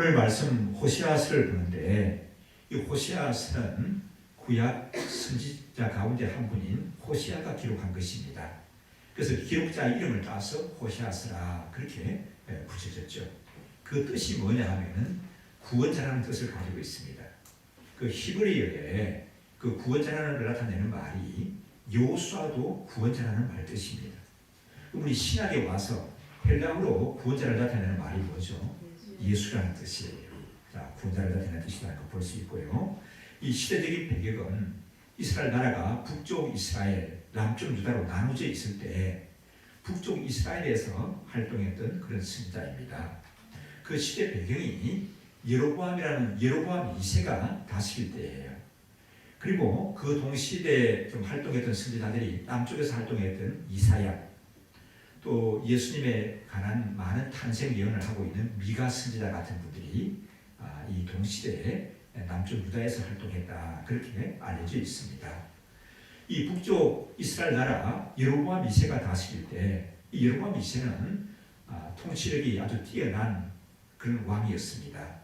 오늘 말씀 호세아서를 보는데 이 호세아서는 구약 선지자 가운데 한 분인 호세아가 기록한 것입니다. 그래서 기록자 이름을 따서 호세아서라 그렇게 붙여졌죠. 그 뜻이 뭐냐 하면은 구원자라는 뜻을 가지고 있습니다. 그 히브리어에 그 구원자라는 걸 나타내는 말이 여호수아도 구원자라는 말 뜻입니다. 우리 신약에 와서 헬라어로 구원자를 나타내는 말이 뭐죠? 예수라는 뜻이에요. 자, 구원자를 나타내는 뜻이라는 걸 볼 수 있고요. 이 시대적인 배경은 이스라엘 나라가 북쪽 이스라엘, 남쪽 유다로 나눠져 있을 때 북쪽 이스라엘에서 활동했던 그런 선지자입니다. 그 시대 배경이 예로보암이라는 예로보암 2세가 다스릴 때예요. 그리고 그 동시대에 좀 활동했던 선지자들이 남쪽에서 활동했던 이사야, 또 예수님에 관한 많은 탄생 예언을 하고 있는 미가 선지자 같은 분들이 이 동시대에 남쪽 유다에서 활동했다 그렇게 알려져 있습니다. 이 북쪽 이스라엘 나라 예로보암 2세가 다스릴 때 이 예로보암 2세는 통치력이 아주 뛰어난 그런 왕이었습니다.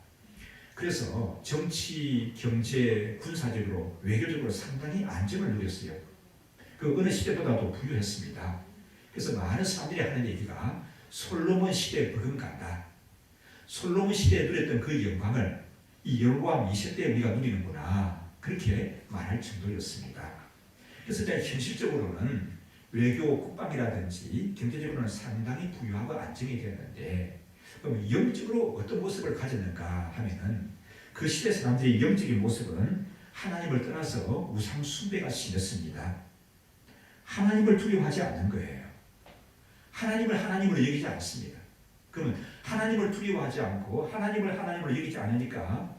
그래서 정치, 경제, 군사적으로, 외교적으로 상당히 안정을 누렸어요. 그 어느 시대보다도 부유했습니다. 그래서 많은 사람들이 하는 얘기가 솔로몬 시대에 버금간다. 솔로몬 시대에 누렸던 그 영광을 이 여로보암 2세 때 우리가 누리는구나 그렇게 말할 정도였습니다. 그래서 현실적으로는 외교, 국방이라든지 경제적으로는 상당히 부유하고 안정이 되었는데 그럼 영적으로 어떤 모습을 가졌는가 하면은 그 시대 사람들의 영적인 모습은 하나님을 떠나서 우상 숭배가 심했습니다. 하나님을 두려워하지 않는 거예요. 하나님을 하나님으로 여기지 않습니다. 그러면 하나님을 두려워하지 않고 하나님을 여기지 않으니까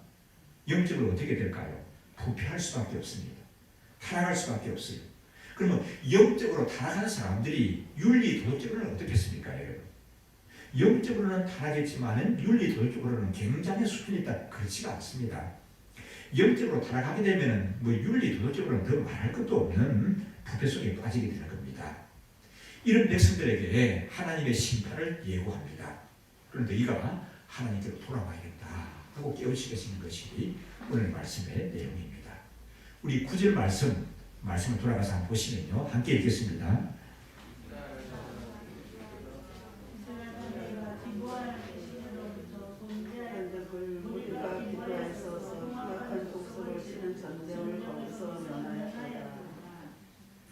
영적으로 어떻게 될까요? 부패할 수밖에 없습니다. 타락할 수밖에 없어요. 그러면 영적으로 타락하는 사람들이 윤리 도덕적으로는 어떻겠습니까, 여러분? 영적으로는 타락했지만은 윤리 도덕적으로는 굉장히 수준이 있다 그렇지가 않습니다. 영적으로 타락하게 되면은 뭐 윤리 도덕적으로는 더 말할 것도 없는 부패 속에 빠지게 되는 겁니다. 이런 백성들에게 하나님의 심판을 예고합니다. 그런데 이가 하나님께로 돌아와야겠다 하고 깨우치시는 것이 오늘 말씀의 내용입니다. 우리 9절 말씀을 돌아가서 한번 보시면요. 함께 읽겠습니다.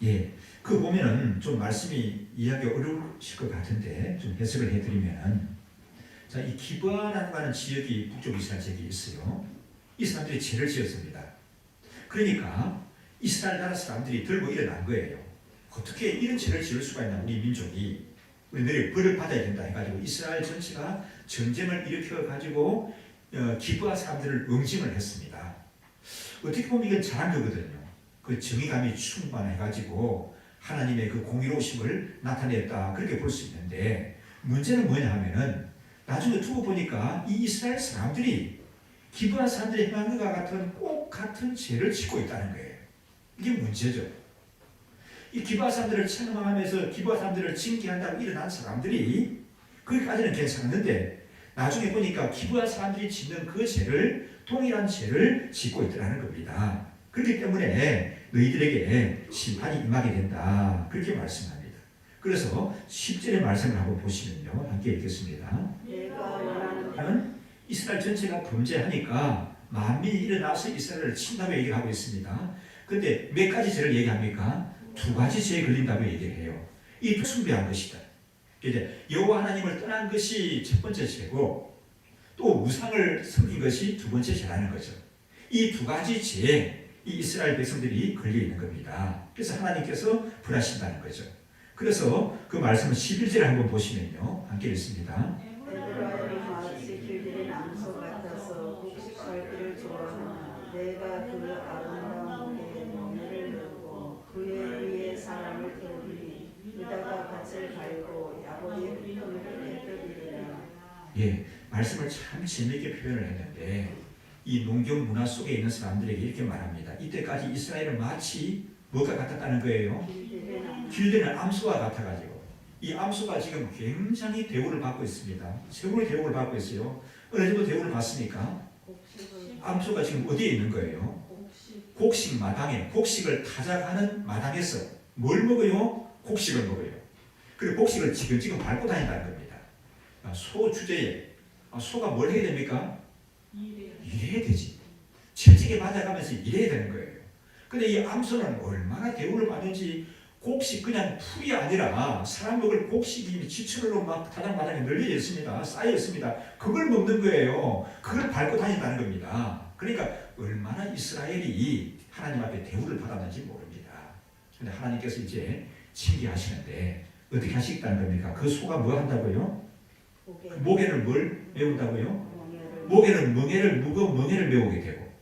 예, 그 보면은 좀 말씀이 이해하기 어려우실 것 같은데 좀 해석을 해드리면, 자, 이 기브아라는 지역이 북쪽 이스라엘 지역이 있어요. 이 사람들이 죄를 지었습니다. 그러니까 이스라엘 나라 사람들이 들고 일어난 거예요. 어떻게 이런 죄를 지을 수가 있나, 우리 민족이 우리들이 벌을 받아야 된다 해가지고 이스라엘 전체가 전쟁을 일으켜가지고 기브아 사람들을 응징을 했습니다. 어떻게 보면 이건 잘한 거거든요. 그 정의감이 충만해가지고 하나님의 그 공의로우심을 나타냈다 그렇게 볼 수 있는데, 문제는 뭐냐 하면은 나중에 두고 보니까 이 이스라엘 사람들이 기브아 사람들의 행한 것과 같은 꼭 같은 죄를 짓고 있다는 거예요. 이게 문제죠. 이 기브아 사람들을 책망하면서 기브아 사람들을 징계한다고 일어난 사람들이 거기까지는 괜찮았는데 나중에 보니까 기브아 사람들이 짓는 그 죄를, 동일한 죄를 짓고 있더라는 겁니다. 그렇기 때문에 너희들에게 심판이 임하게 된다 그렇게 말씀합니다. 그래서 10절의 말씀을 한번 보시면요. 함께 읽겠습니다. 이스라엘 전체가 범죄하니까 만민이 일어나서 이스라엘을 친다고 얘기하고 있습니다. 그런데 몇 가지 죄를 얘기합니까? 두 가지 죄에 걸린다고 얘기를 해요. 이 숭배한 것이다. 이제 여호와 하나님을 떠난 것이 첫 번째 죄고, 또 우상을 섬긴 것이 두 번째 죄라는 거죠. 이 두 가지 죄에 이 이스라엘 백성들이 걸려 있는 겁니다. 그래서 하나님께서 불하신다는 거죠. 그래서 그 말씀을 11절에 한번 보시면요. 함께 읽습니다. 내가 그 아름다운 목에 멍에를 넣고 그의 위에 사람을 태우리니 유다가 밭을 갈고 야곱의 휘문을 내뜨리리라. 예, 말씀을 참 재미있게 표현을 했는데 이 농경 문화 속에 있는 사람들에게 이렇게 말합니다. 이때까지 이스라엘은 마치 뭐가 같았다는 거예요? 길들은 암소와 같아가지고 이 암소가 지금 굉장히 대우를 받고 있습니다. 최고의 대우를 받고 있어요. 어느 정도 대우를 받습니까? 곡식을 암소가 지금 어디에 있는 거예요? 곡식 마당에, 곡식을 타작하는 마당에서 뭘 먹어요? 곡식을 먹어요. 그리고 곡식을 지금지금 밟고 다닌다는 겁니다. 소 주제에 소가 뭘 해야 됩니까? 일해야 되지. 채찍에 맞아가면서 일해야 되는 거예요. 근데 이 암소는 얼마나 대우를 받는지 곡식 그냥 풀이 아니라 사람 먹을 곡식이 지천으로 막 타작마당에 널려져 있습니다. 쌓여 있습니다. 그걸 먹는 거예요. 그걸 밟고 다닌다는 겁니다. 그러니까 얼마나 이스라엘이 하나님 앞에 대우를 받았는지 모릅니다. 근데 하나님께서 이제 징계하시는데 어떻게 하시겠다는 겁니까? 그 소가 뭐 한다고요? 목에는 뭘 메운다고요? 목에는 멍에를 메우게 되고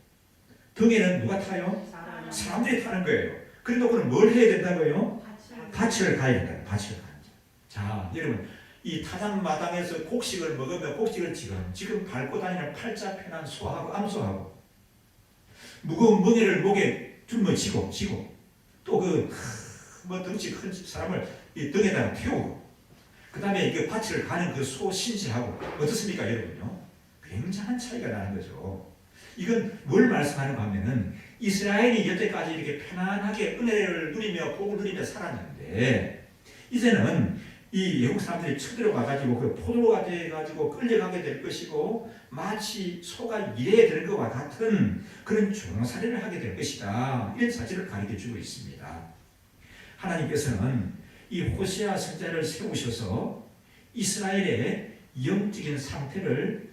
등에는 누가 타요? 사람들이 타는 거예요. 그래 놓고는 뭘 해야 된다고요? 밭을 가야 된다. 밭을 가야 된다. 자, 여러분 이 타작마당에서 곡식을 먹으며 곡식을 지금 밟고 다니는 팔자 편한 소하고 암소하고 무거운 멍에를 목에 짊어지고 또 뭐 덩치 큰 사람을 이 등에다가 태우고 그 다음에 그 밭을 가는 그 소 신세하고 어떻습니까 여러분요? 굉장한 차이가 나는 거죠. 이건 뭘 말씀하는가 하면은 이스라엘이 여태까지 이렇게 편안하게 은혜를 누리며 복을 누리며 살았는데 이제는 이 외국 사람들이 쳐들어가가지고 그 포로가 돼가지고 끌려가게 될 것이고 마치 소가 일해야 되는 것과 같은 그런 종살이를 하게 될 것이다. 이런 사실을 가르쳐 주고 있습니다. 하나님께서는 이 호세아 선지자를 세우셔서 이스라엘의 영적인 상태를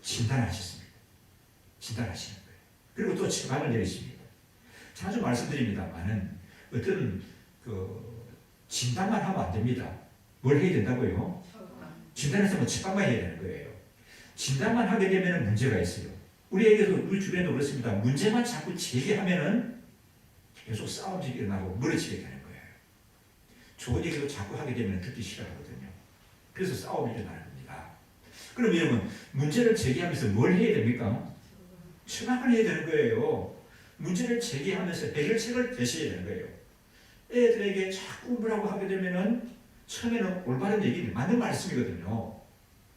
진단하셨습니다. 진단하시는 거예요. 그리고 또 처방을 내리십니다. 자주 말씀드립니다만은 어떤 진단만 하면 안 됩니다. 뭘 해야 된다고요? 진단해서 뭐 처방만 해야 되는 거예요. 진단만 하게 되면 문제가 있어요. 우리에게도 우리 주변에도 그렇습니다. 문제만 자꾸 제기하면은 계속 싸움이 일어나고 멀어지게 되는 거예요. 좋은 얘기도 자꾸 하게 되면 듣기 싫어하거든요. 그래서 싸움이 일어나는 겁니다. 그럼 여러분 문제를 제기하면서 뭘 해야 됩니까? 처방을 해야 되는 거예요. 문제를 제기하면서 해결책을 제시해야 되는 거예요. 애들에게 자꾸 뭐라고 하게 되면은 처음에는 올바른 얘기는 맞는 말씀이거든요.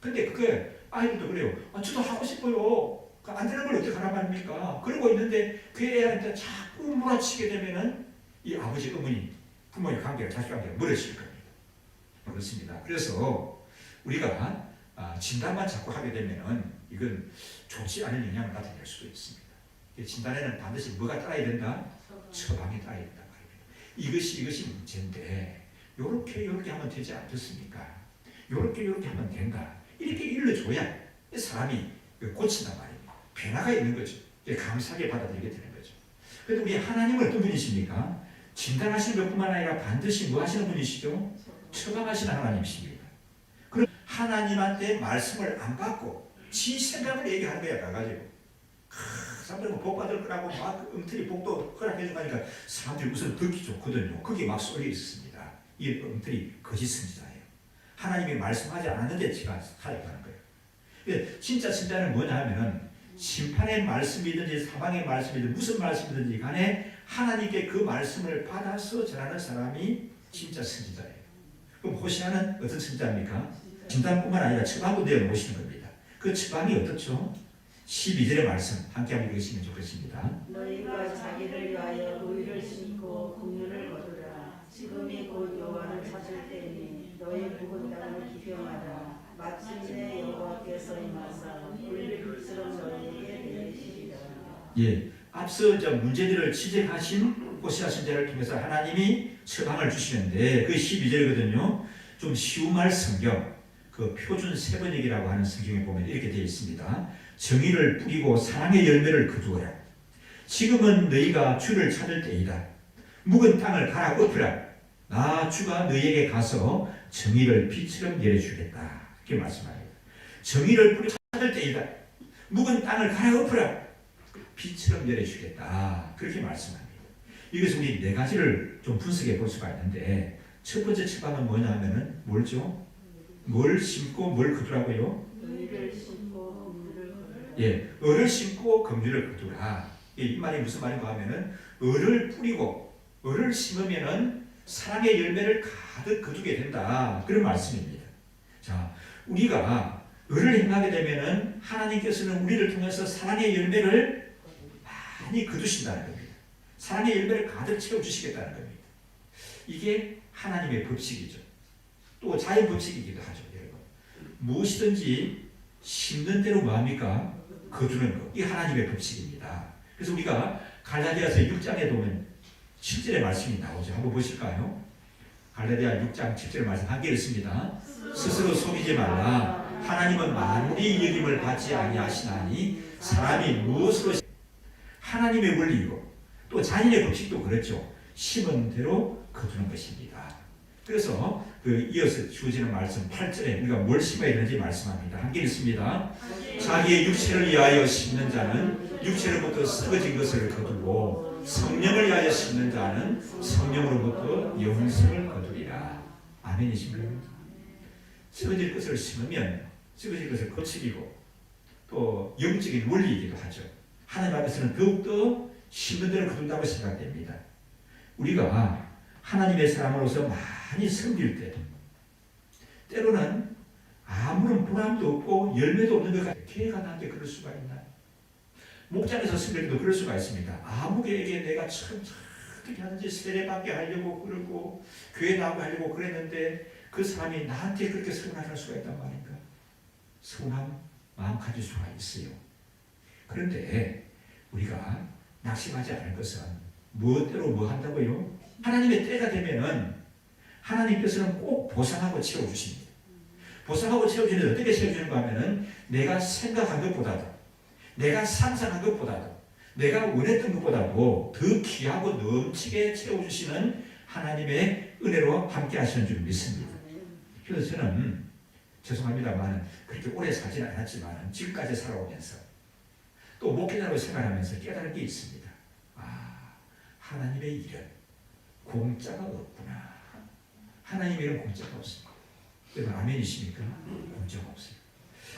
근데 그게 아이들도 그래요. 저도 하고 싶어요. 안 되는 걸 어떻게 하란 말입니까? 그러고 있는데 그 애한테 자꾸 몰아치게 되면은 이 아버지 어머니 부모의 관계가 자식 관계가 멀어질 겁니다. 그렇습니다. 그래서 우리가 진단만 자꾸 하게 되면은 이건 좋지 않은 영향을 나타낼 수도 있습니다. 진단에는 반드시 뭐가 따라야 된다? 처방이 따라야 된다 말입니다. 이것이 문제인데 요렇게 하면 되지 않겠습니까? 요렇게 하면 된다. 이렇게 일러줘야 사람이 고친단 말입니다. 변화가 있는 거죠. 감사하게 받아들이게 되는 거죠. 그래도 우리 하나님은 어떤 분이십니까? 진단하시는 것뿐만 아니라 반드시 뭐 하시는 분이시죠? 처방하시는 하나님이십니다. 그럼 하나님한테 말씀을 안 받고 지 생각을 얘기하는 거야 가가지고 사람들은 복 받을 거라고 막 엉터리 복도 허락해 주니까 사람들이 우선 듣기 좋거든요. 거기에 막 쏠려 있었습니다. 이 엉터리 거짓 선지자예요. 하나님이 말씀하지 않았는데 제가 사역하는 거예요. 진짜 선지자는 뭐냐 하면은 심판의 말씀이든지 사방의 말씀이든지 무슨 말씀이든지 간에 하나님께 그 말씀을 받아서 전하는 사람이 진짜 선지자예요. 그럼 호시아는 어떤 선지자입니까? 진단뿐만 아니라 처방도 내어놓으시는 겁니다. 그 처방이 어떻죠? 12절의 말씀 함께 한번 읽으시면 좋겠습니다. 너희가 자기를 위하여 의를 심고 긍휼을 거두라. 지금이 곧 여호와를 찾을 때니 너희 묵은 땅을 기평하라. 마침내 여호와께서 임하사 불의 빛으로 너희에게 내리시리라. 예, 앞서 문제들을 지적하신 호시아 선지자를 통해서 하나님이 처방을 주시는데 그 12절이거든요. 좀 쉬운 말 성경 그 표준 세번역이라고 하는 성경에 보면 이렇게 되어 있습니다. 정의를 뿌리고 사랑의 열매를 거두어라. 지금은 너희가 주를 찾을 때이다. 묵은 땅을 갈아 엎으라. 나 주가 너희에게 가서 정의를 빛처럼 내려주겠다. 이렇게 말씀합니다. 정의를 뿌리 찾을 때이다. 묵은 땅을 갈아 엎으라. 빛처럼 내려주겠다. 그렇게 말씀합니다. 이것은 우리 네 가지를 좀 분석해 볼 수가 있는데 첫 번째 처방은 뭐냐 하면은 뭘죠? 뭘 심고 뭘 거두라고요? 의를 심고 긍휼을 거두라. 예, 을을 심고 긍휼을 거두라. 이 말이 무슨 말인가 하면은 을을 뿌리고 을을 심으면은 사랑의 열매를 가득 거두게 된다. 그런 말씀입니다. 자, 우리가 을을 행하게 되면은 하나님께서는 우리를 통해서 사랑의 열매를 많이 거두신다는 겁니다. 사랑의 열매를 가득 채워주시겠다는 겁니다. 이게 하나님의 법칙이죠. 또 자연 법칙이기도 하죠. 여러분, 무엇이든지 심는 대로 뭐합니까? 거두는 것. 이게 하나님의 법칙입니다. 그래서 우리가 갈라디아서 6장에 보면 7절의 말씀이 나오죠. 한번 보실까요? 갈라디아 6장 7절의 말씀 한 개 읽습니다. 스스로 속이지 말라. 하나님은 만물이 여김을 받지 아니하시나니 사람이 무엇으로 하나님의 원리이고 또 자연의 법칙도 그렇죠. 심은 대로 거두는 것입니다. 그래서 이어서 주어지는 말씀 8절에 우리가 뭘 심어야 되는지 말씀합니다. 한 개 읽습니다. 자기의 육체를 위하여 심는 자는 육체로부터 썩어진 것을 거두고 성령을 위하여 심는 자는 성령으로부터 영생을 거두리라. 아멘이십니까? 썩어질 것을 심으면 썩어질 것을 거치기고 또 영적인 원리이기도 하죠. 하나님 앞에서는 더욱더 심는 대로 거둔다고 생각됩니다. 우리가 하나님의 사람으로서 많이 섬길 때 때로는 아무런 보람도 없고 열매도 없는 것 같아요. 교회가 나한테 그럴 수가 있나? 목장에서 섬길도 그럴 수가 있습니다. 아무개에게 내가 참 어떻게 하는지 세례받게 하려고 그러고 교회 나오게 하려고 그랬는데 그 사람이 나한테 그렇게 서운할 수가 있단 말인가? 서운한 마음 가질 수가 있어요. 그런데 우리가 낙심하지 않을 것은 무엇대로 뭐 한다고요? 하나님의 때가 되면은 하나님께서는 꼭 보상하고 채워주십니다. 보상하고 채워주는데 어떻게 채워주는가 하면은 내가 생각한 것보다도 내가 상상한 것보다도 내가 원했던 것보다도 더 귀하고 넘치게 채워주시는 하나님의 은혜로 함께 하시는 줄 믿습니다. 그래서 저는 죄송합니다만 그렇게 오래 살지는 않았지만 지금까지 살아오면서 또 목회자로 생활하면서 깨달은 게 있습니다. 하나님의 일은 공짜가 없구나. 하나님의 일은 공짜가 없습니다. 여러분 아멘이십니까? 공짜가 없어요.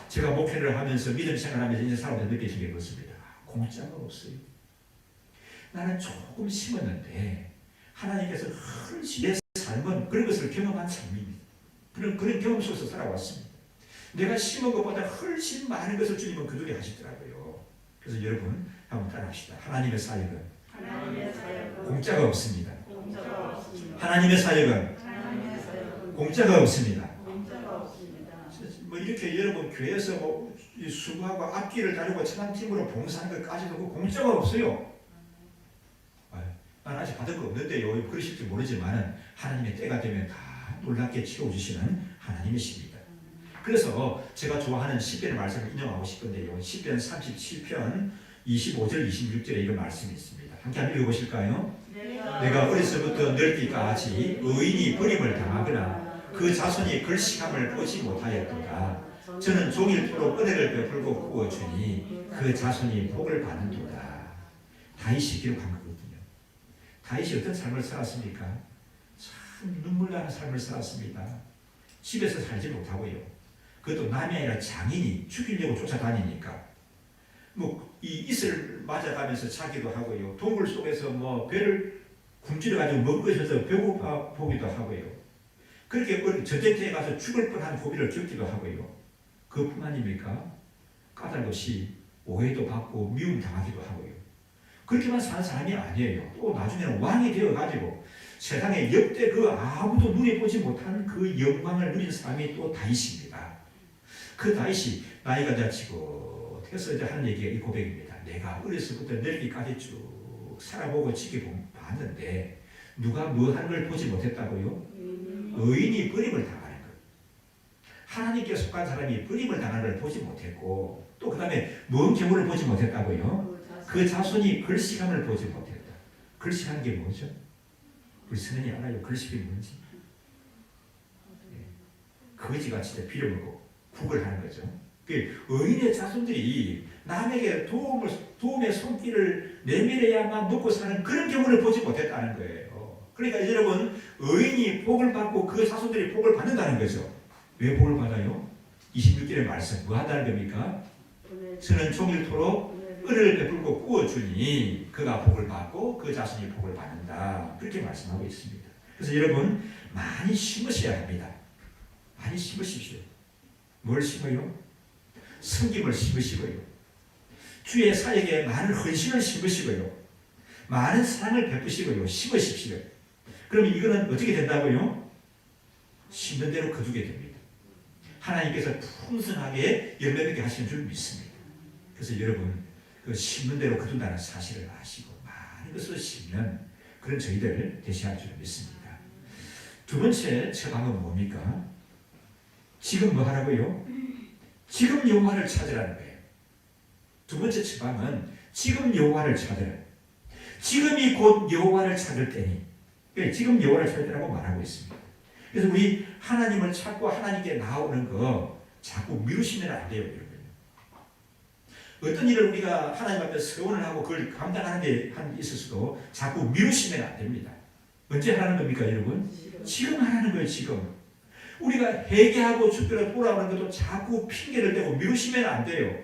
제가 목회를 하면서 믿음 생활하면서 이제 사람들 느끼신 게 그렇습니다. 공짜가 없어요. 나는 조금 심었는데 하나님께서 훨씬 내 삶은 그런 것을 경험한 삶입니다. 그런 경험 속에서 살아왔습니다. 내가 심은 것보다 훨씬 많은 것을 주님은 그들이 하시더라고요. 그래서 여러분 한번 따라합시다. 하나님의 사역은 공짜가 없습니다. 하나님의 사역은 공짜가 없습니다. 뭐 이렇게 여러분 교회에서 뭐 수고하고 악기를 다루고 찬양팀으로 봉사하는 것까지도 공짜가 없어요. 난 아직 받은 거 없는데요. 그러실지 모르지만 하나님의 때가 되면 다 놀랍게 채워주시는 하나님이십니다. 그래서 제가 좋아하는 시편의 말씀을 인용하고 싶은데요. 시편 37편 25절 26절에 이런 말씀이 있습니다. 함께 한번 읽어보실까요? 내가 어려서부터 늙기까지 의인이 버림을 당하거나 그 자손이 글씨감을 보지 못하였도다. 저는 종일토록 은혜를 베풀고 구워주니 그 자손이 복을 받는도다. 다윗이 기록한 거거든요. 다윗이 어떤 삶을 살았습니까? 참 눈물 나는 삶을 살았습니다. 집에서 살지 못하고요. 그것도 남이 아니라 장인이 죽이려고 쫓아다니니까 이 이슬 맞아가면서 자기도 하고요. 동굴 속에서 배를 굶주려가지고 먹으셔서 배고파 보기도 하고요. 그렇게 전쟁터에 가서 죽을 뻔한 고비를 겪기도 하고요. 그뿐 아닙니까? 까닭없이 오해도 받고 미움 당하기도 하고요. 그렇게만 사는 사람이 아니에요. 또 나중에는 왕이 되어가지고 세상에 역대 아무도 눈에 보지 못한 그 영광을 누린 사람이 또 다윗입니다. 그 다윗이 나이가 자치고 해서 이제 하는 얘기가 이 고백입니다. 내가 어려서부터 늙기까지 쭉 살아보고 지켜봤는데 누가 뭐 하는 걸 보지 못했다고요? 의인이 버림을 당하는 것. 하나님께 속한 사람이 버림을 당하는 걸 보지 못했고 또 그 다음에 먼 경우를 보지 못했다고요? 그 자손이 글씨감을 보지 못했다. 글씨라는 게 뭐죠? 우리 선생님이 알아요. 글씨가 뭔지. 거지같이 빌어먹고 국을 하는 거죠. 의인의 자손들이 남에게 도움의 손길을 내밀어야만 먹고 사는 그런 경우를 보지 못했다는 거예요. 그러니까 여러분 의인이 복을 받고 그 자손들이 복을 받는다는 거죠. 왜 복을 받아요? 26절의 말씀 뭐 한다는 겁니까? 저는 종일토록 은혜를 베풀고 구워주니 그가 복을 받고 그 자손이 복을 받는다. 그렇게 말씀하고 있습니다. 그래서 여러분 많이 심으셔야 합니다. 많이 심으십시오. 뭘 심어요? 섬김을 심으시고요. 주의 사역에 많은 헌신을 심으시고요. 많은 사랑을 베푸시고요. 심으십시오. 그러면 이거는 어떻게 된다고요? 심는 대로 거두게 됩니다. 하나님께서 풍성하게 열매 맺게 하시는 줄 믿습니다. 그래서 여러분 그 심는 대로 거둔다는 사실을 아시고 많은 것을 심는 그런 저희들 되셔야 할 줄 믿습니다. 두 번째 처방은 뭡니까? 지금 뭐 하라고요? 지금 여호와를 찾으라는 거예요. 두 번째 처방은 지금 여호와를 찾으라. 지금이 곧 여호와를 찾을 때니. 지금 여호와를 찾을 때라고 말하고 있습니다. 그래서 우리 하나님을 찾고 하나님께 나오는 거 자꾸 미루시면 안 돼요, 여러분. 어떤 일을 우리가 하나님 앞에 서원을 하고 그걸 감당하는 데 있어서도 자꾸 미루시면 안 됩니다. 언제 하라는 겁니까, 여러분? 지금 하라는 거예요, 지금. 우리가 회개하고 주께로 돌아오는 것도 자꾸 핑계를 대고 미루시면 안 돼요.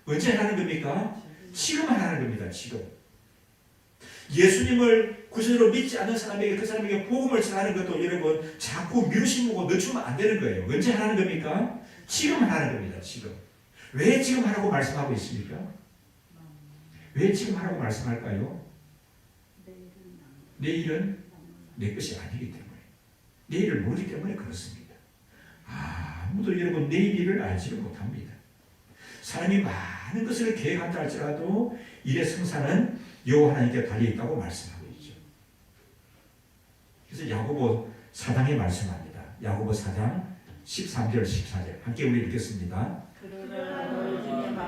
언제 하라는 겁니까? 지금 하라는 겁니다, 지금. 예수님을 구세주로 믿지 않는 사람에게 그 사람에게 복음을 전하는 것도 여러분 자꾸 미루시고 늦추면 안 되는 거예요. 언제 하라는 겁니까? 지금 하라는 겁니다, 지금. 왜 지금 하라고 말씀하고 있습니까? 왜 지금 하라고 말씀할까요? 내일은 내 것이 아니기 때문에. 내일을 모르기 때문에 그렇습니다. 아무도 여러분 내일 일을 알지를 못합니다. 사람이 많은 것을 계획한다 할지라도 일의 성사는 여호와 하나님께 달려있다고 말씀하고 있죠. 그래서 야고보 4장에 말씀합니다. 야고보 4장 13절 14절 함께 우리 읽겠습니다.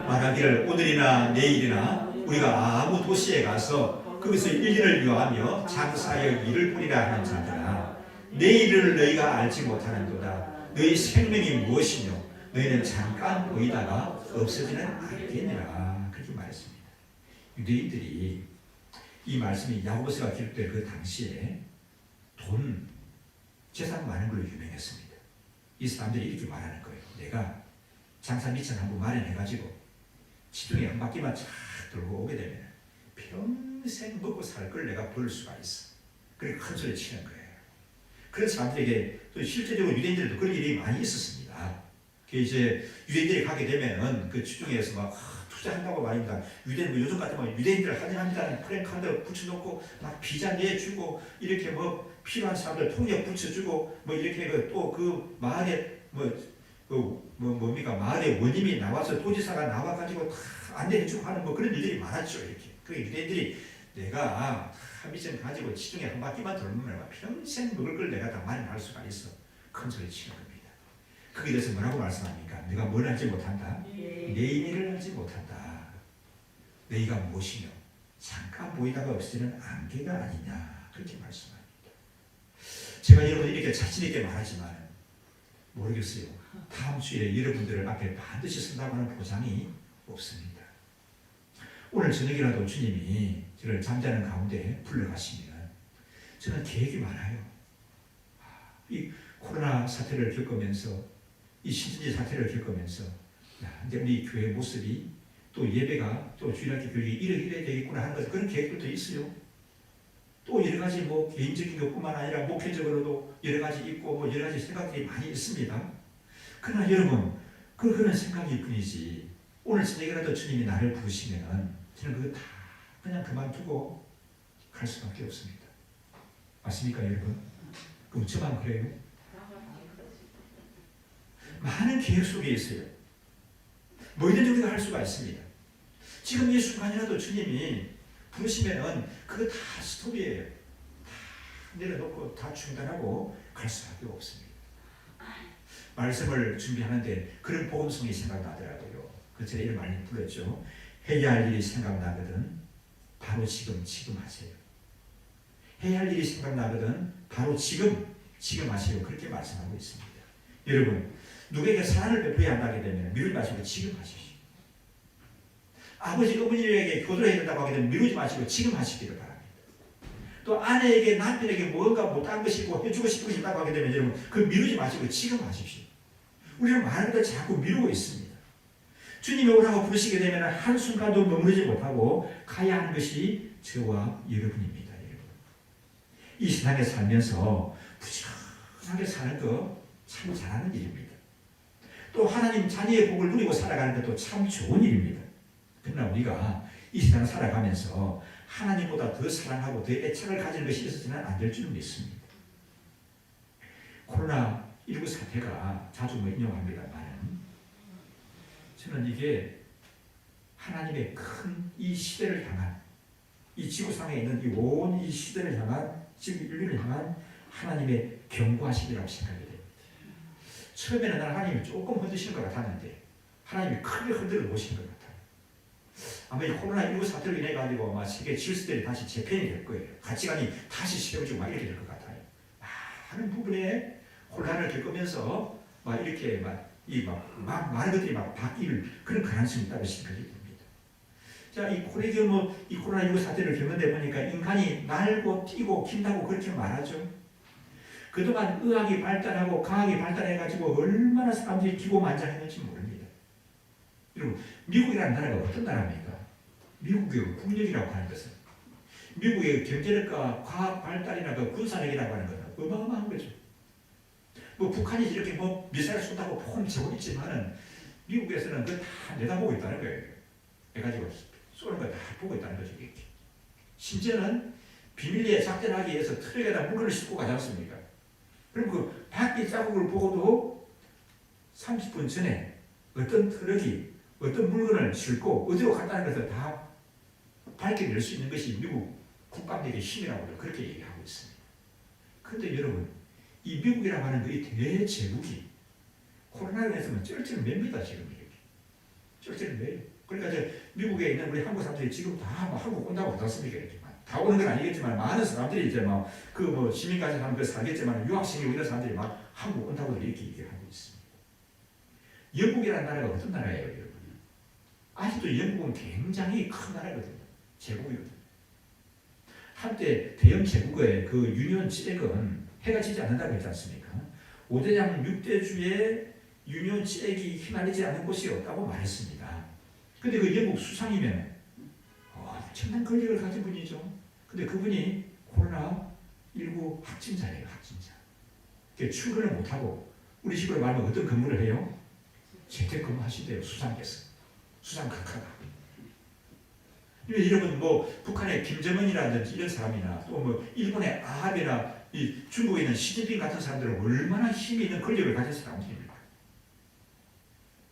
말하기를 오늘이나 내일이나 우리가 아무 도시에 가서 거기서 1년을 유하며 장사여 일을 보리라 하는 자들아 내일을 너희가 알지 못하는도다. 너희 생명이 무엇이며 너희는 잠깐 보이다가 없어지는 알겠느라. 그렇게 말했습니다. 유대인들이 이 말씀이 야고보서가 기록될 그 당시에 돈, 재산 많은 걸로 유명했습니다. 이 사람들이 이렇게 말하는 거예요. 내가 장사 미천 한번 마련해가지고 시중에 한 바퀴만 쫙 돌고 오게 되면 평생 먹고 살 걸 내가 벌 수가 있어. 그렇게 큰 소리 치는 거예요. 그런 사람들에게 또 실제적으로 유대인들도 그런 일이 많이 있었습니다. 그 이제 유대인들이 가게 되면은 그 주중에서 막 투자한다고 말입니다. 유대인 요즘 같으면 유대인들을 환영합니다는 프랭카드 붙여놓고 막 비자 내주고 이렇게 뭐 필요한 사람들 통역 붙여주고 뭐 이렇게 또 그 마을에 뭡니까 마을에 원님이 나와서 도지사가 나와가지고 다 안내해주고 하는 뭐 그런 일들이 많았죠. 이렇게 그 유대인들이 내가 미션 가지고 지중에 한 바퀴만 돌면 평생 먹을 걸 내가 다 마련할 수가 있어. 큰 소리 치는 겁니다. 거기에 대해서 뭐라고 말씀합니까? 내가 뭘 알지 못한다? 내일 일을 알지 못한다. 너희가 무엇이며 잠깐 보이다가 없어지는 안개가 아니냐. 그렇게 말씀합니다. 제가 여러분 이렇게 자신 있게 말하지만 모르겠어요. 다음 주에 여러분들 앞에 반드시 선다고 하는 보장이 없습니다. 오늘 저녁이라도 주님이 저를 잠자는 가운데 불러가시면 저는 계획이 많아요. 이 코로나 사태를 겪으면서 이 신천지 사태를 겪으면서 이제 우리 교회 모습이 또 예배가 또 주일학교 교육이 이래 되겠구나 하는 것 그런 계획들도 있어요. 또 여러 가지 뭐 개인적인 것뿐만 아니라 목회적으로도 여러 가지 있고 뭐 여러 가지 생각들이 많이 있습니다. 그러나 여러분 그런 생각일 뿐이지 오늘 저녁이라도 주님이 나를 부르시면 저는 그거 다 그냥 그만두고 갈 수밖에 없습니다. 맞습니까 여러분? 그럼 저만 그래요? 많은 계획 속에 있어요. 뭐든지 우리가 할 수가 있습니다. 지금 이 순간이라도 주님이 부르시면은 그거 다 스톱이에요. 다 내려놓고 다 중단하고 갈 수밖에 없습니다. 말씀을 준비하는데 그런 복음성이 생각나더라고요. 그 제가 이런 많이 불렀죠. 해야 할 일이 생각나거든 바로 지금 하세요. 해야 할 일이 생각나거든 바로 지금 하세요. 그렇게 말씀하고 있습니다. 여러분 누구에게 사랑을 베풀어야 한다게 되면 미루지 마시고 지금 하십시오. 아버지 어머니에게 교도를 해야 된다고 하게 되면 미루지 마시고 지금 하시기를 바랍니다. 또 아내에게 남편에게 뭔가 못한 것이 있고 해주고 싶은 것이 있다고 하게 되면 여러분 그 미루지 마시고 지금 하십시오. 우리는 많은 것을 자꾸 미루고 있습니다. 주님이 오라고 부르시게 되면 한순간도 머무르지 못하고 가야 하는 것이 저와 여러분입니다. 여러분. 이 세상에 살면서 부지런하게 사는 거 참 잘하는 일입니다. 또 하나님 자녀의 복을 누리고 살아가는 것도 참 좋은 일입니다. 그러나 우리가 이 세상을 살아가면서 하나님보다 더 사랑하고 더 애착을 가지는 것이 있어서는 안 될 줄은 믿습니다. 코로나19 사태가 자주 인용합니다만 저는 이게 하나님의 큰 이 시대를 향한 이 지구상에 있는 이 온 이 시대를 향한 지구 인류를 향한 하나님의 경고하심이라고 생각이 됩니다. 처음에는 하나님이 조금 흔드시는 것 같았는데 하나님이 크게 흔들어 보신 것 같아요. 아마 이 코로나19 사태로 인해 가지고 아마 세계 질서들이 다시 재편이 될 거예요. 가치관이 다시 세워지고 막 이렇게 될 것 같아요. 많은 부분에 혼란을 겪으면서 막 이렇게 많은 것들이 막 바뀔 그런 가능성이 있다고 생각이 됩니다. 자, 이 코로나19 사태를 겪는데 보니까 인간이 날고 뛰고 긴다고 그렇게 말하죠. 그동안 의학이 발달하고 과학이 발달해가지고 얼마나 사람들이 기고만장했는지 모릅니다. 여러분, 미국이라는 나라가 어떤 나라입니까? 미국의 국력이라고 하는 것은 미국의 경제력과 과학 발달이나 그 군사력이라고 하는 것은 어마어마한 거죠. 뭐 북한이 이렇게 미사일 쏜다고 폼 재고 있지만은 미국에서는 그걸 다 내다보고 있다는 거예요. 해가지고 쏘는 걸 다 보고 있다는 거죠. 이렇게. 심지어는 비밀리에 작전하기 위해서 트럭에다 물건을 싣고 가지 않습니까? 그럼 그 바퀴 자국을 보고도 30분 전에 어떤 트럭이 어떤 물건을 싣고 어디로 갔다는 것을 다 밝혀낼 수 있는 것이 미국 국방력의 힘이라고 그렇게 얘기하고 있습니다. 그런데 여러분, 이 미국이라고 하는 이 대제국이 코로나로 인해서 쩔쩔맵니다. 지금 이렇게 쩔쩔매요. 그러니까 이제 미국에 있는 우리 한국 사람들이 지금 다 한국 온다고 그렇습니까? 이렇게 다 오는 건 아니겠지만 많은 사람들이 이제 시민까지 하는 그 살겠지만 유학생이 이런 사람들이 막 한국 온다고 이렇게 얘기하고 있습니다. 영국이라는 나라가 어떤 나라예요, 여러분? 아직도 영국은 굉장히 큰 나라거든요. 제국이거든요. 한때 대영 제국의 그 유니온 잭은 해가 지지 않는다고 했지 않습니까? 5대장 6대주의 유니온 잭이 휘말리지 않는 곳이 없다고 말했습니다. 근데 그 영국 수상이면 엄청난 권력을 가진 분이죠. 근데 그분이 코로나19 확진자예요, 확진자. 출근을 못하고 우리 식으로 말하면 어떤 근무를 해요? 재택근무 하시대요, 수상께서. 수상 각하가. 여러분 북한의 김정은이라든지 이런 사람이나 또 일본의 아베나 이 중국에 있는 시진핑 같은 사람들은 얼마나 힘이 있는 권력을 가진 사람들입니까?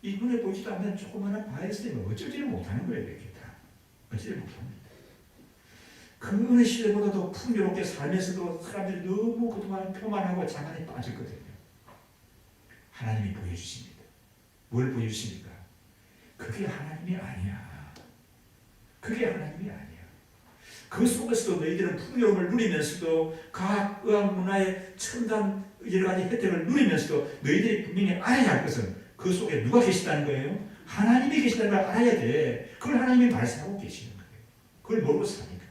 이 눈에 보이지도 않는 조그마한 바이러스는 어쩌지를 못하는 거예요, 이렇게 다. 어쩌지를 못합니다. 그 어느 시대보다도 풍요롭게 살면서도 사람들이 너무 그동안 표만하고 자만에 빠졌거든요. 하나님이 보여주십니다. 뭘 보여주십니까? 그게 하나님이 아니야. 그게 하나님이 아니야. 그 속에서도 너희들은 풍요로움을 누리면서도 과학, 의학, 문화의 첨단 여러 가지 혜택을 누리면서도 너희들이 분명히 알아야 할 것은 그 속에 누가 계시다는 거예요? 하나님이 계시다는 걸 알아야 돼. 그걸 하나님이 말씀하고 계시는 거예요. 그걸 모르고 사니까.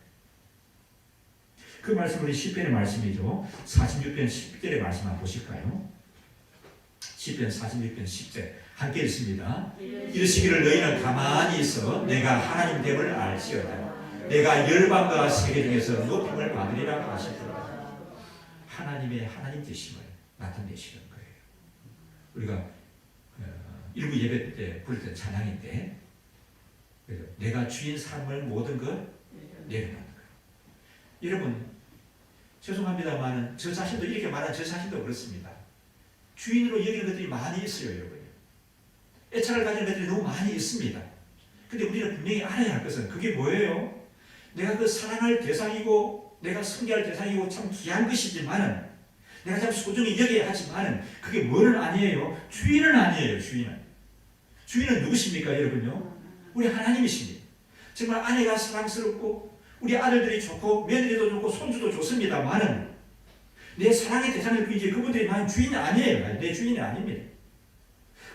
그 말씀 우리 시편의 말씀이죠. 46편 10절의 말씀 한번 보실까요? 시편 46편 10절 함께 읽습니다. 이르시기를 너희는 가만히 있어 내가 하나님 됨을 알지어다. 내가 열방과 세계 중에서 높임을 받으리라 하시더라. 하나님의 하나님 되심을 나타내시는 거예요. 우리가 일부 예배 때 부를 때 찬양인데 내가 주인 삶을 모든 것 내려놓는 거예요. 여러분 죄송합니다만 저 자신도 이렇게 말한 저 자신도 그렇습니다. 주인으로 여기는 것들이 많이 있어요, 여러분. 애착을 가지는 것들이 너무 많이 있습니다. 근데 우리는 분명히 알아야 할 것은 그게 뭐예요? 내가 그 사랑할 대상이고 내가 섬겨할 대상이고 참 귀한 것이지만은 내가 참 소중히 여겨야 하지만은 그게 뭐는 아니에요? 주인은 아니에요, 주인은. 주인은 누구십니까, 여러분요? 우리 하나님이십니다. 정말 아내가 사랑스럽고 우리 아들들이 좋고 며느리도 좋고 손주도 좋습니다만은 내 사랑의 대상을 이제 그분들이 나는 주인이 아니에요. 내 주인이 아닙니다.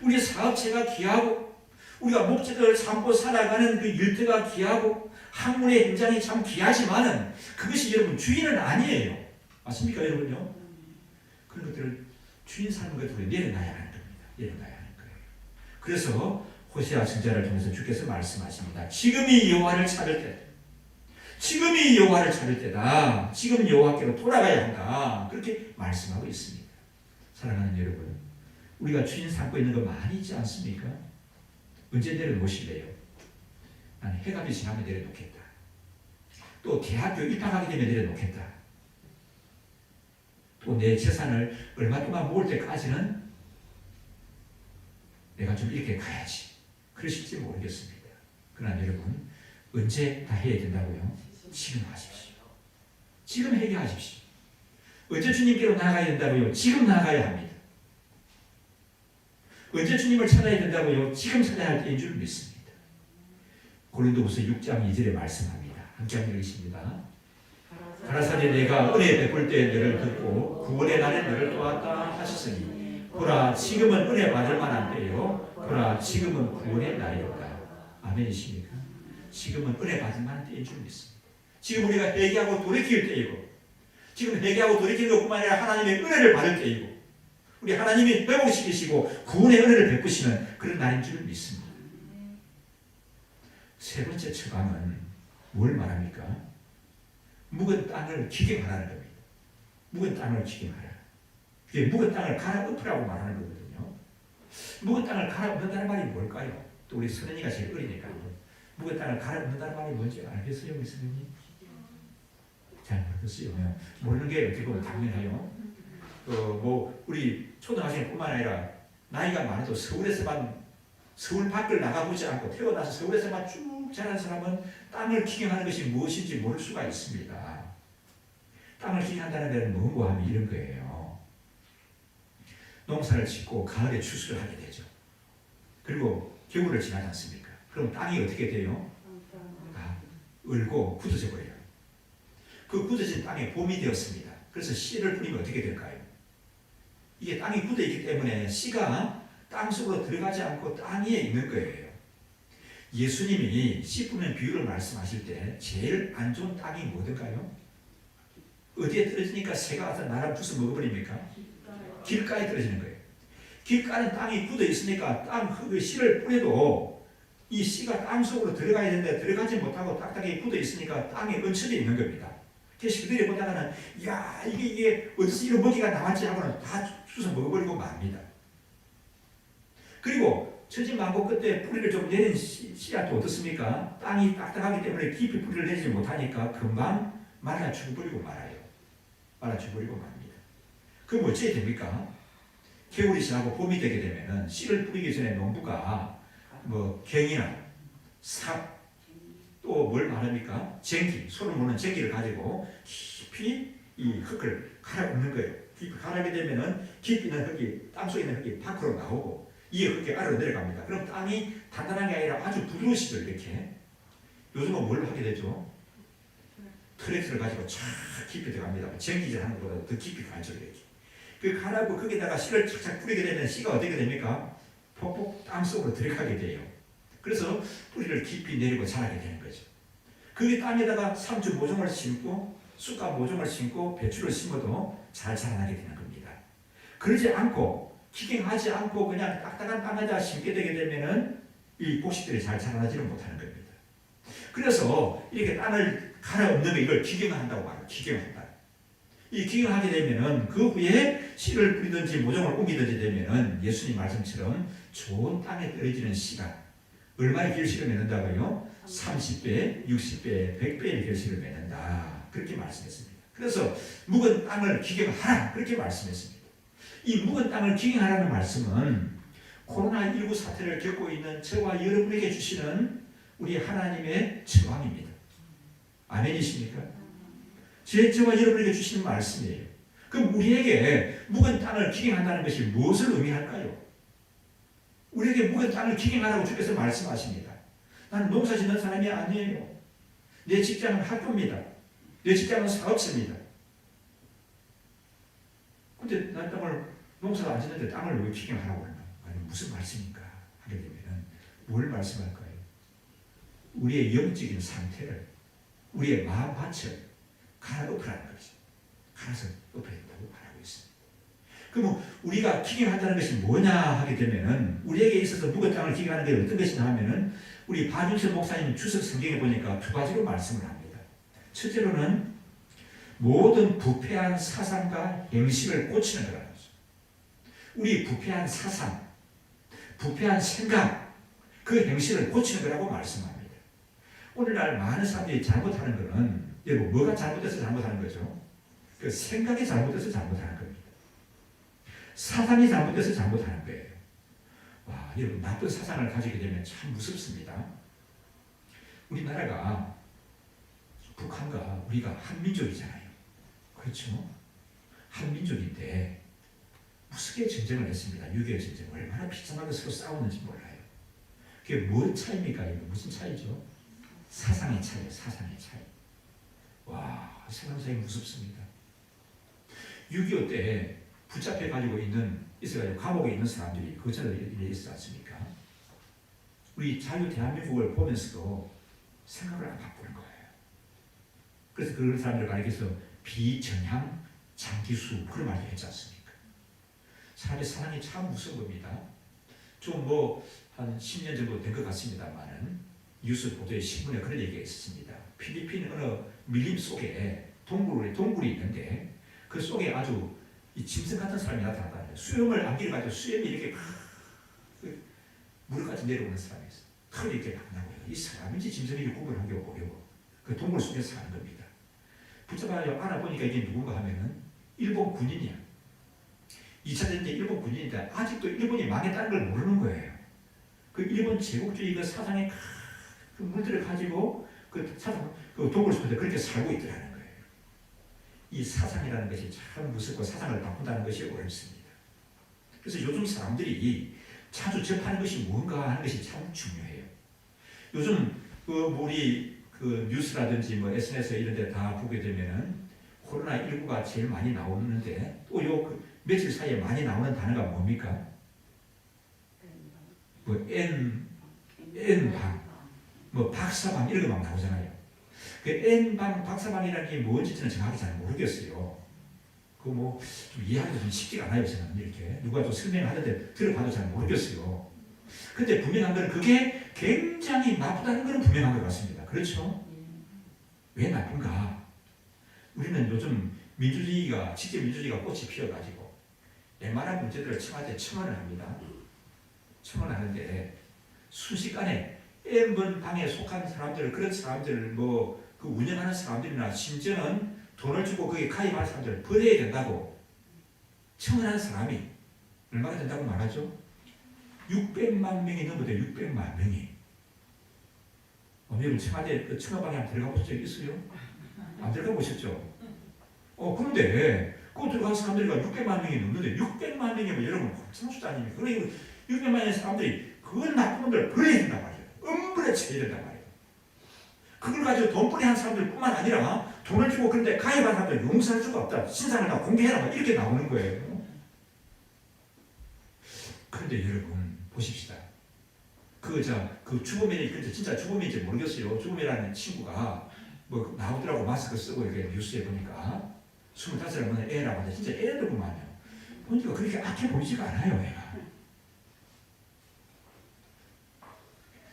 우리 사업체가 귀하고 우리가 목적을 삼고 살아가는 그 일터가 귀하고 학문의 현장이 참 귀하지만은 그것이 여러분 주인은 아니에요. 맞습니까, 여러분요? 그런 것들을 주인 삶은 것들을 내려놔야 하는 겁니다. 내려놔야 하는 거예요. 그래서 호세아 선지자를 통해서 주께서 말씀하십니다. 지금이 여호와를 찾을 때, 지금이 여호와를 찾을 때다. 지금 여호와께로 돌아가야 한다. 그렇게 말씀하고 있습니다. 사랑하는 여러분, 우리가 주인 삼고 있는 거 많이 있지 않습니까? 언제 내려놓으실래요? 나는 해갑이 지나면 내려놓겠다. 또 대학교 입학하게 되면 내려놓겠다. 또 내 재산을 얼마 동안 모을 때까지는 내가 좀 이렇게 가야지. 그러실지 모르겠습니다. 그러나 여러분, 언제 다 해야 된다고요? 지금 하십시오. 지금 해결하십시오. 언제 주님께로 나아가야 된다고요? 지금 나아가야 합니다. 언제 주님을 찾아야 된다고요? 지금 찾아야 할 때인 줄 믿습니다. 고린도후서 6장 2절에 말씀합니다. 함께 읽으십니다. 가라사대 내가 은혜 베풀 때 너를 듣고 구원의 날에 너를 도왔다 하셨으니 보라 지금은 은혜 받을 만한 때요 보라 지금은 구원의 날이로다. 아멘이십니까? 지금은 은혜 받을 만한 때인 줄 믿습니다. 지금 우리가 회개하고 돌이킬 때이고 지금 회개하고 돌이키는 것뿐만 아니라 하나님의 은혜를 받을 때이고 우리 하나님이 회복시키시고 구원의 은혜를 베푸시는 그런 날인 줄 믿습니다. 세 번째 처방은 뭘 말합니까? 묵은 땅을 기경하라는 겁니다. 묵은 땅을 기경하라. 그게 묵은 땅을 갈아엎으라고 말하는 거거든요. 묵은 땅을 갈아엎는다는 말이 뭘까요? 또 우리 선생님가 제일 어리니까 묵은 땅을 갈아엎는다는 말이 뭔지 알겠어요, 우리 선생님? 잘 모르겠어요. 모르는 게 어떻게 보면 당연해요. 우리 초등학생뿐만 아니라 나이가 많아도 서울 밖을 나가보지 않고 태어나서 서울에서만 쭉 자란 사람은 땅을 기경하는 것이 무엇인지 모를 수가 있습니다. 땅을 기경한다는 데는 뭔고 하면 이런 거예요. 농사를 짓고 가을에 추수를 하게 되죠. 그리고 겨울을 지나지 않습니까? 그럼 땅이 어떻게 돼요? 얼고 굳어져 버려요. 그 굳어진 땅에 봄이 되었습니다. 그래서 씨를 뿌리면 어떻게 될까요? 이게 땅이 굳어 있기 때문에 씨가 땅속으로 들어가지 않고 땅 위에 있는 거예요. 예수님이 씨 뿌리는 비유를 말씀하실 때 제일 안 좋은 땅이 뭐든가요? 어디에 떨어지니까 새가 와서 나를 부숴 먹어버립니까? 길가에 떨어지는 거예요. 길가는 땅이 굳어 있으니까 땅 흙의 씨를 뿌려도 이 씨가 땅속으로 들어가야 되는데 들어가지 못하고 딱딱하게 굳어 있으니까 땅에 얹혀져 있는 겁니다. 그래서 그들이 보다가는 야 이게 어디서 이런 먹이가 나왔지 하고는 다 주워 먹어버리고 맙니다. 그리고 천진만고 끝에 뿌리를 좀 내린 씨앗도 어떻습니까? 땅이 딱딱하기 때문에 깊이 뿌리를 내지 못하니까 금방 말라 죽어버리고 말아요. 말라 죽어버리고 맙니다. 그럼 어찌해야 됩니까? 겨울이 지나고 봄이 되게 되면은 씨를 뿌리기 전에 농부가 경이나 삽 또 뭘 말합니까? 쟁기, 손을 모는 쟁기를 가지고 깊이 이 흙을 갈아엎는 거예요. 깊이 갈아게 되면은 깊이 있는 흙이 땅속에 있는 흙이 밖으로 나오고 이 흙이 아래로 내려갑니다. 그럼 땅이 단단한 게 아니라 아주 부드러우시죠. 이렇게 요즘은 뭘 하게 되죠? 트랙터를 가지고 쫙 깊이 들어갑니다. 쟁기질 하는 것보다 더 깊이 가죠. 이렇게 그 갈아고 거기다가 씨를 착착 뿌리게 되면 씨가 어떻게 됩니까? 폭폭 땅속으로 들어가게 돼요. 그래서 뿌리를 깊이 내리고 자라게 되는 거죠. 그 땅에다가 상추 모종을 심고 쑥갓 모종을 심고 배추를 심어도 잘 자라나게 되는 겁니다. 그러지 않고 기경하지 않고 그냥 딱딱한 땅에다 심게 되게 되면은 이 곡식들이 잘 자라나지를 못하는 겁니다. 그래서 이렇게 땅을 갈아엎는 거 이걸 기경한다고 말해요. 기경한다. 이 기경하게 되면은 그 후에 씨를 뿌리든지 모종을 옮기든지 되면은 예수님 말씀처럼 좋은 땅에 떨어지는 씨가 얼마의 결실을 맺는다고요? 30배, 60배, 100배의 결실을 맺는다. 그렇게 말씀했습니다. 그래서 묵은 땅을 기경하라. 그렇게 말씀했습니다. 이 묵은 땅을 기경하라는 말씀은 코로나19 사태를 겪고 있는 저와 여러분에게 주시는 우리 하나님의 처방입니다. 아멘이십니까? 저와 여러분에게 주시는 말씀이에요. 그럼 우리에게 묵은 땅을 기경한다는 것이 무엇을 의미할까요? 우리에게 묵은 땅을 기경하라고 주께서 말씀하십니다. 나는 농사 짓는 사람이 아니에요. 내 직장은 학교입니다. 내 직장은 사업체입니다. 근데 난 농사를 안 짓는데 땅을 왜 기경하라고 하나? 아니 무슨 말씀인가 하게 되면 뭘 말씀할까요? 우리의 영적인 상태를 우리의 마음밭을 갈아엎으라는 거죠. 갈아서 엎어야 된다고 말하고 있습니다. 그럼 우리가 기경한다는 것이 뭐냐 하게 되면은 우리에게 있어서 묵은 땅을 기경하는 게 어떤 것이냐 하면은 우리 박윤철 목사님 주석 성경에 보니까 두 가지로 말씀을 합니다. 첫째로는 모든 부패한 사상과 행실을 고치는 거라는 거죠. 우리 부패한 사상, 부패한 생각, 그 행실을 고치는 거라고 말씀합니다. 오늘날 많은 사람들이 잘못하는 것은 여러분 뭐가 잘못돼서 잘못하는 거죠? 그 생각이 잘못돼서 잘못하는 겁니다. 사상이 잘못돼서 잘못하는 거예요. 와, 여러분 나쁜 사상을 가지게 되면 참 무섭습니다. 우리나라가 북한과 우리가 한민족이잖아요. 그렇죠? 한민족인데 무섭게 전쟁을 했습니다. 6.25 전쟁. 얼마나 비참하게 서로 싸웠는지 몰라요. 그게 뭔 차이입니까? 이거 무슨 차이죠? 사상의 차이예요. 사상의 차이. 와, 세상이 무섭습니다. 6.25 때 붙잡혀 가지고 있어가지고 감옥에 있는 사람들이 그 전에 일이 있지 않습니까? 우리 자유 대한민국을 보면서도 생각을 안 바꾸는 거예요. 그래서 그런 사람들을 가리켜서 비전향 장기수 그런 말도 했지 않습니까? 사람의 사랑이 참 무서운 겁니다. 좀 한 10년 정도 된 것 같습니다만은 뉴스 보도에 신문에 그런 얘기가 있었습니다. 필리핀 어느 밀림 속에 동굴이 있는데 그 속에 아주 이 짐승 같은 사람이 나타났다. 수염을 안기를 가지고 수염이 이렇게 무릎까지 내려오는 사람이 있어요. 털이 이렇게 막 나고요. 이 사람인지 짐승인지 구분하기 어려워. 그 동굴 속에서 사는 겁니다. 붙잡아요. 알아보니까 이게 누군가 하면은 일본 군인이야. 2차 전쟁 때 일본 군인인데 아직도 일본이 망했다는 걸 모르는 거예요. 그 일본 제국주의 그 사상의 그 물들을 가지고 그 사상, 그 동굴 속에서 그렇게 살고 있더라는 거예요. 이 사상이라는 것이 참 무섭고 사상을 바꾼다는 것이 어렵습니다. 그래서 요즘 사람들이 자주 접하는 것이 뭔가 하는 것이 참 중요해요. 요즘 우리 뉴스라든지 SNS에 이런 데 다 보게 되면은 코로나19가 제일 많이 나오는데 또 며칠 사이에 많이 나오는 단어가 뭡니까? N방, 박사방 이런 거 막 나오잖아요. 그 N방, 박사방이라는 게 뭔지 저는 정확히 잘 모르겠어요. 좀 이해하기도 좀 쉽지가 않아요. 저는 이렇게 누가 또 설명하는데 들어봐도 잘 모르겠어요. 근데 분명한 건 그게 굉장히 나쁘다는 건 분명한 것 같습니다. 그렇죠? 왜 나쁜가? 우리는 요즘 직접 민주주의가 꽃이 피어가지고 웬만한 문제들을 청와대에 청원을 합니다. 청원하는데 순식간에 N번 방에 속한 사람들, 그런 사람들을 그 운영하는 사람들이나 심지어는 돈을 주고 거기에 가입하는 사람들을 버려야 된다고 청원하는 사람이 얼마나 된다고 말하죠? 600만 명이 넘어요. 600만 명이. 여러분 청와대 청와방에 한번 들어가 보신 적 있어요? 안 들어가 보셨죠? 그런데 그 들어간 사람들이 600만 명이 넘는데 600만 명이면 여러분 엄청난 숫자 아닙니까? 그러니까 600만 명의 사람들이 그 나쁜 놈들을 버려야 된단 말이에요. 엄벌에 쳐야 된단 말이에요. 그걸 가지고 돈벌이 한 사람들 뿐만 아니라 돈을 주고 그런데 가입한 사람들 용서할 수가 없다. 신상을 다 공개해라. 이렇게 나오는 거예요. 그런데 여러분 보십시다. 그 주범이 진짜 주범인지 모르겠어요. 주범이라는 친구가 나오더라고. 마스크 쓰고 이렇게 뉴스에 보니까 25살 넘는 애라고 하는데 진짜 애들구만요. 보니까 그렇게 악해 보이지가 않아요. 애가.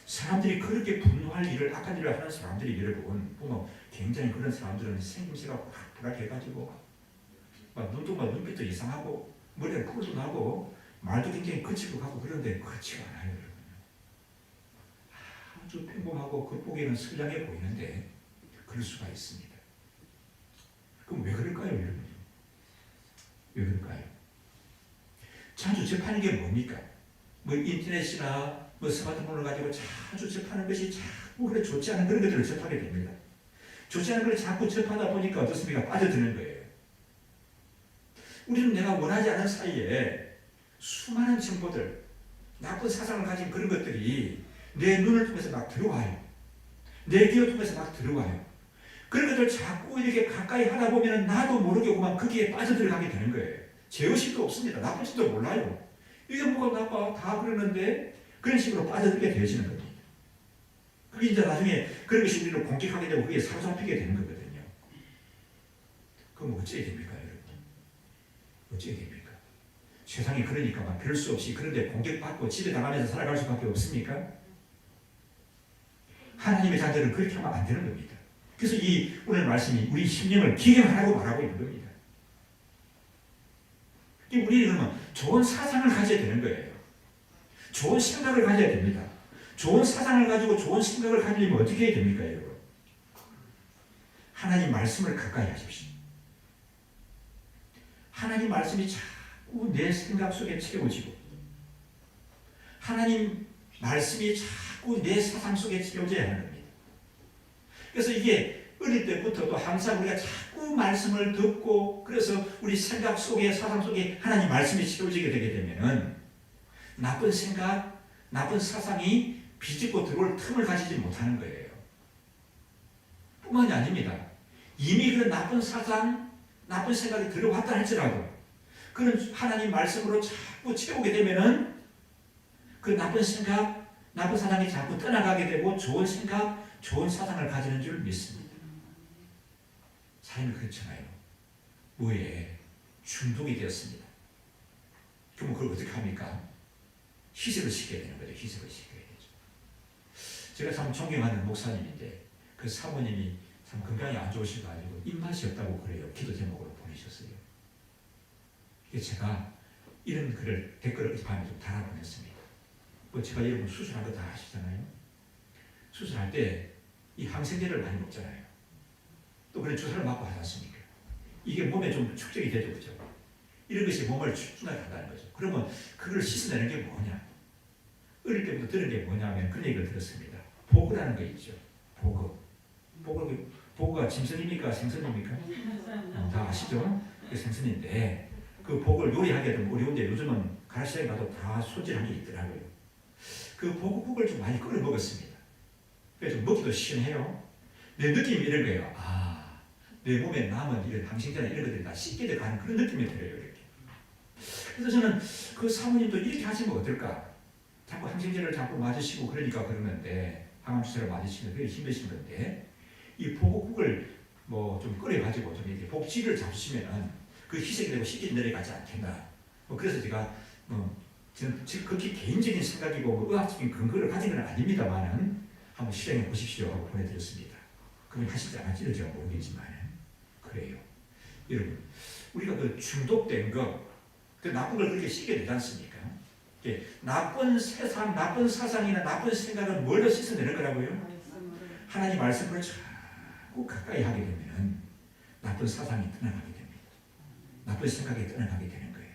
사람들이 그렇게 분노할 일을 악한 일을 하는 사람들이 여러분 보면 굉장히 그런 사람들은 생김새가 불악해가지고 눈빛도 이상하고 머리가 뿔도 나고 말도 굉장히 거칠고 하고 그런데 그렇지가 않아요. 여러분. 아주 평범하고 겉보기에는 선량해 보이는데 그럴 수가 있습니다. 그럼 왜 그럴까요, 여러분? 왜 그럴까요? 자주 접하는 게 뭡니까? 인터넷이나 스마트폰을 가지고 자주 접하는 것이 자꾸 그래 좋지 않은 그런 것들을 접하게 됩니다. 좋지 않은 걸 자꾸 접하다 보니까 어떻습니까? 빠져드는 거예요. 우리는 내가 원하지 않은 사이에 수많은 정보들, 나쁜 사상을 가진 그런 것들이 내 눈을 통해서 막 들어와요. 내 귀를 통해서 막 들어와요. 그런 것들 자꾸 이렇게 가까이 하다 보면 나도 모르게 그만 거기에 빠져들어가게 되는 거예요. 죄의식도 없습니다. 나쁜지도 몰라요. 이게 뭐가 나빠? 다 그러는데 그런 식으로 빠져들게 되어지는 겁니다. 그게 이제 나중에 그런 것이 우리를 공격하게 되고 그게 사로잡히게 되는 거거든요. 그럼 어찌해야 됩니까, 여러분? 어찌해야 됩니까? 세상이 그러니까 막 별 수 없이 그런데 공격받고 지배당하면서 살아갈 수밖에 없습니까? 하나님의 자녀들은 그렇게 하면 안 되는 겁니다. 그래서 오늘 말씀이 우리 심령을 기경하라고 말하고 있는 겁니다. 우리는 그러면 좋은 사상을 가져야 되는 거예요. 좋은 생각을 가져야 됩니다. 좋은 사상을 가지고 좋은 생각을 가지려면 어떻게 해야 됩니까, 여러분? 하나님 말씀을 가까이 하십시오. 하나님 말씀이 자꾸 내 생각 속에 채워지고, 하나님 말씀이 자꾸 내 사상 속에 채워져야 하는 겁니다. 그래서 이게 어릴 때부터도 항상 우리가 자꾸 말씀을 듣고, 그래서 우리 생각 속에, 사상 속에 하나님 말씀이 채워지게 되게 되면은 나쁜 생각, 나쁜 사상이 비집고 들어올 틈을 가지지 못하는 거예요. 뿐만이 아닙니다. 이미 그런 나쁜 사상, 나쁜 생각이 들어왔다 할지라도 그런 하나님 말씀으로 자꾸 채우게 되면은 그 나쁜 생각, 나쁜 사상이 자꾸 떠나가게 되고 좋은 생각, 좋은 사상을 가지는 줄 믿습니다. 삶이 그렇잖아요. 뭐에 중독이 되었습니다. 그럼 그걸 어떻게 합니까? 희석을 시켜야 되는 거죠. 희석을 시켜야 되죠. 제가 참 존경하는 목사님인데 그 사모님이 참 건강이 안 좋으셔가지고 입맛이 없다고 그래요. 기도 제목으로 보내셨어요. 제가 이런 글을 댓글을 밤에 좀 달아보냈습니다. 뭐 제가 여러분 수술한 거 다 아시잖아요. 수술할 때 이 항생제를 많이 먹잖아요. 또 그런 주사를 맞고 하지 않습니까? 이게 몸에 좀 축적이 되죠, 그죠? 이런 것이 몸을 충분하게 한다는 거죠. 그러면 그걸 씻어내는 게 뭐냐? 어릴 때부터 들은 게 뭐냐면 그런 얘기를 들었습니다. 보그라는 거 있죠. 보그. 보그가 짐승입니까? 생선입니까? 다 아시죠? 그 생선인데 그 보그를 요리하게 되면 어려운데 요즘은 가라시장에 가도 다 손질한 게 있더라고요. 그 보그국을 좀 많이 끓여 먹었습니다. 그래서 좀 먹기도 시원해요. 내 느낌이 이런 거예요. 아, 내 몸에 남은 이런 항생제나 이런 것들이 다 씻게 돼가는 그런 느낌이 들어요. 이렇게. 그래서 저는 그 사모님도 이렇게 하시면 어떨까? 자꾸 항생제를 자꾸 맞으시고 그러니까 그러는데 항암주사를 맞으시면 그게 힘드신 건데 이 보고국을 뭐 좀 끓여가지고 좀 이렇게 복지를 잡수시면은 그 희석이 되고 쉽게 내려가지 않겠나. 뭐 그래서 제가 저는 극히 개인적인 생각이고 뭐 의학적인 근거를 가진 건 아닙니다만은 한번 실행해 보십시오 하고 보내드렸습니다. 그건 하실지 안 하실지 모르겠지만 그래요. 여러분 우리가 그 중독된 거 그 나쁜 걸 그렇게 씻게 되지 않습니까? 나쁜 세상, 나쁜 사상이나 나쁜 생각은 뭘로 씻어내는 거라고요? 하나님 말씀을 자꾸 가까이 하게 되면 나쁜 사상이 떠나가게 됩니다. 나쁜 생각이 떠나가게 되는 거예요.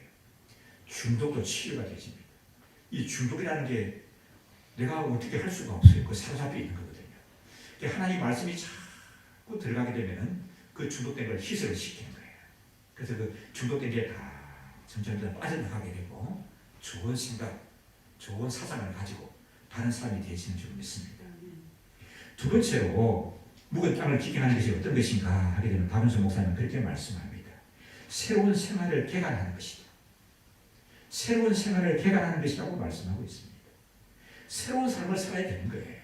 중독도 치유가 되십니다. 이 중독이라는 게 내가 어떻게 할 수가 없어요. 그 사로잡혀 있는 거거든요. 하나님 말씀이 자꾸 들어가게 되면 그 중독된 걸 희석을 시키는 거예요. 그래서 그 중독된 게 다 점점 더 빠져나가게 되고 좋은 생각, 좋은 사상을 가지고 다른 사람이 되시는 줄 믿습니다. 두 번째로 묵은 땅을 기경하는 것이 어떤 것인가 하게 되면 박은수 목사님은 그렇게 말씀합니다. 새로운 생활을 개간하는 것이다. 새로운 생활을 개간하는 것이라고 말씀하고 있습니다. 새로운 삶을 살아야 되는 거예요.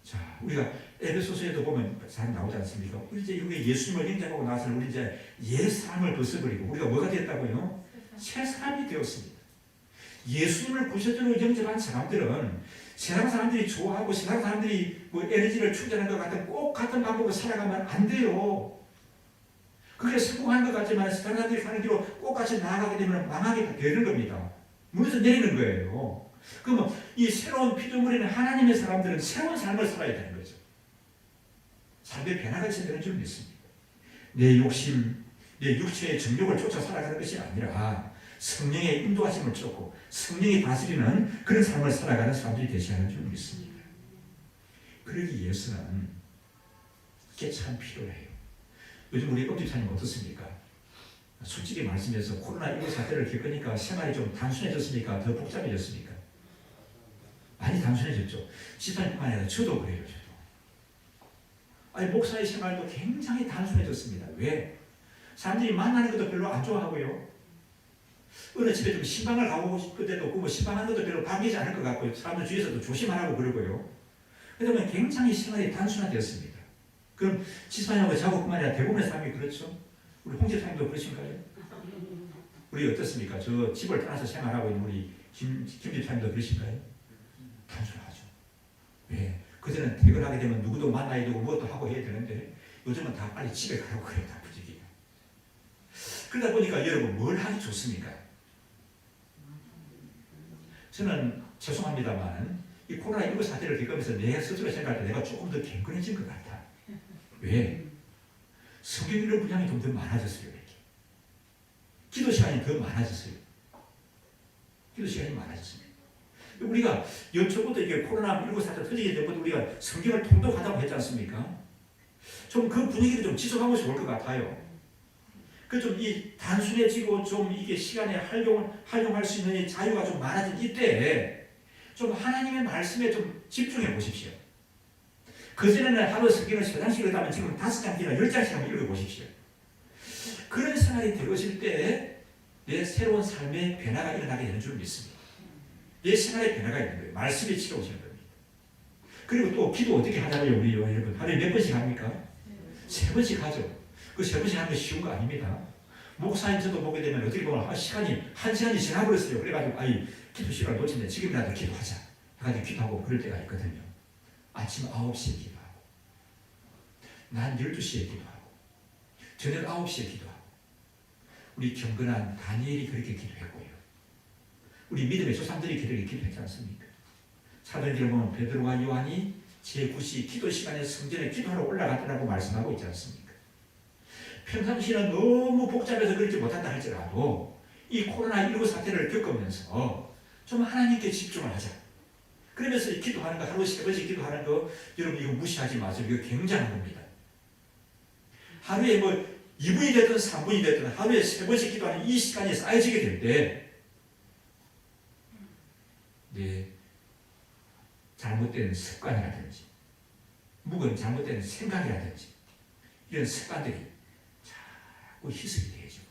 자, 우리가 에베소서에도 보면 잘 나오지 않습니까? 우리 이제 여기 예수님을 영접하고 나서는 우리 이제 옛 삶을 벗어버리고 우리가 뭐가 됐다고요? 새 사람이 되었습니다. 예수님을 구세주로 영접한 사람들은 세상 사람들이 좋아하고 세상 사람들이 뭐 에너지를 충전하는 것 같은 꼭 같은 방법으로 살아가면 안 돼요. 그게 성공한 것 같지만 세상 사람들이 사는 길로 똑같이 나아가게 되면 망하게 되는 겁니다. 무너져 내리는 거예요. 그러면 이 새로운 피조물인 하나님의 사람들은 새로운 삶을 살아야 되는 거죠. 삶의 변화가 있어야 되는 줄 믿습니다. 내 욕심, 내 육체의 정욕을 쫓아 살아가는 것이 아니라 성령의 인도하심을 쫓고 성령이 다스리는 그런 삶을 살아가는 사람들이 되셔야 하는 줄 믿습니다. 그러기 위해서는 그게 참 필요해요. 요즘 우리 업집사님 어떻습니까? 솔직히 말씀해서 코로나19 사태를 겪으니까 생활이 좀 단순해졌습니까? 더 복잡해졌습니까? 많이 단순해졌죠. 집사님뿐만 아니라 저도 그래요. 저도. 아니 목사의 생활도 굉장히 단순해졌습니다. 왜? 사람들이 만나는 것도 별로 안 좋아하고요. 어느 집에 좀 신방을 가고 싶을 때도 없고 뭐 신방하는 것도 별로 반기지 않을 것 같고요. 사람들 주위에서도 조심하라고 그러고요. 그러다 보니 굉장히 생활이 단순화되었습니다. 그럼 집사님하고 저하고뿐만 아니라 대부분의 사람이 그렇죠? 우리 홍 집사님도 그러신가요? 우리 어떻습니까? 저 집을 떠나서 생활하고 있는 우리 김 집사님도 그러신가요? 단순하죠. 왜? 그전에는 퇴근하게 되면 누구도 만나야 되고 무엇도 하고 해야 되는데 요즘은 다 빨리 집에 가라고 그래요. 다 부지기가. 그러다 보니까 여러분 뭘 하기 좋습니까? 저는 죄송합니다만 이 코로나19 사태를 겪으면서 내 스스로 생각할 때 내가 조금 더 갱근해진 것 같아. 왜? 성경 읽는 분량이 좀 더 많아졌어요. 이렇게. 기도 시간이 더 많아졌어요. 기도 시간이 많아졌습니다. 우리가 연초부터 이게 코로나19 사태 터지기 전부터 우리가 성경을 통독하자고 했지 않습니까? 좀 그 분위기를 좀 지속하면 좋을 것 같아요. 그 좀 이 단순해지고 좀 이게 시간에 활용할 수 있는 이 자유가 좀 많아진 이때에 좀 하나님의 말씀에 좀 집중해 보십시오. 그전에는 하루 성경을 3장씩 읽다면 지금 5장씩이나 10장씩 한번 읽어보십시오. 그런 생활이 되어질 때 내 새로운 삶의 변화가 일어나게 되는 줄 믿습니다. 내 생활에 변화가 있는 거예요. 말씀이 치러오시는 겁니다. 그리고 또 기도 어떻게 하냐고요, 우리 여러분. 하루에 몇 번씩 합니까? 3번씩 하죠. 그 3번씩 하는 거 쉬운 거 아닙니다. 목사님 저도 보게 되면 어떻게 보면 시간이 1시간이 지나버렸어요. 그래가지고 기도 시간을 놓쳤네. 지금이라도 기도하자. 해가지고 기도하고 그럴 때가 있거든요. 아침 9시에 기도하고 낮 12시에 기도하고 저녁 9시에 기도하고 우리 경건한 다니엘이 그렇게 기도했고요. 우리 믿음의 조상들이 그렇게 기도했지 않습니까? 사도행전에 보면 베드로와 요한이 제9시 기도 시간에 성전에 기도하러 올라갔다고 말씀하고 있지 않습니까? 평상시는 너무 복잡해서 그렇지 못한다 할지라도 이 코로나19 사태를 겪으면서 좀 하나님께 집중을 하자. 그러면서 기도하는 거 하루 3번씩 기도하는 거 여러분 이거 무시하지 마세요. 이거 굉장한 겁니다. 하루에 뭐 2분이 됐든 3분이 됐든 하루에 3번씩 기도하는 이 시간이 쌓여지게 될 때 내 잘못된 습관이라든지 묵은 잘못된 생각이라든지 이런 습관들이 자꾸 희석이 되죠.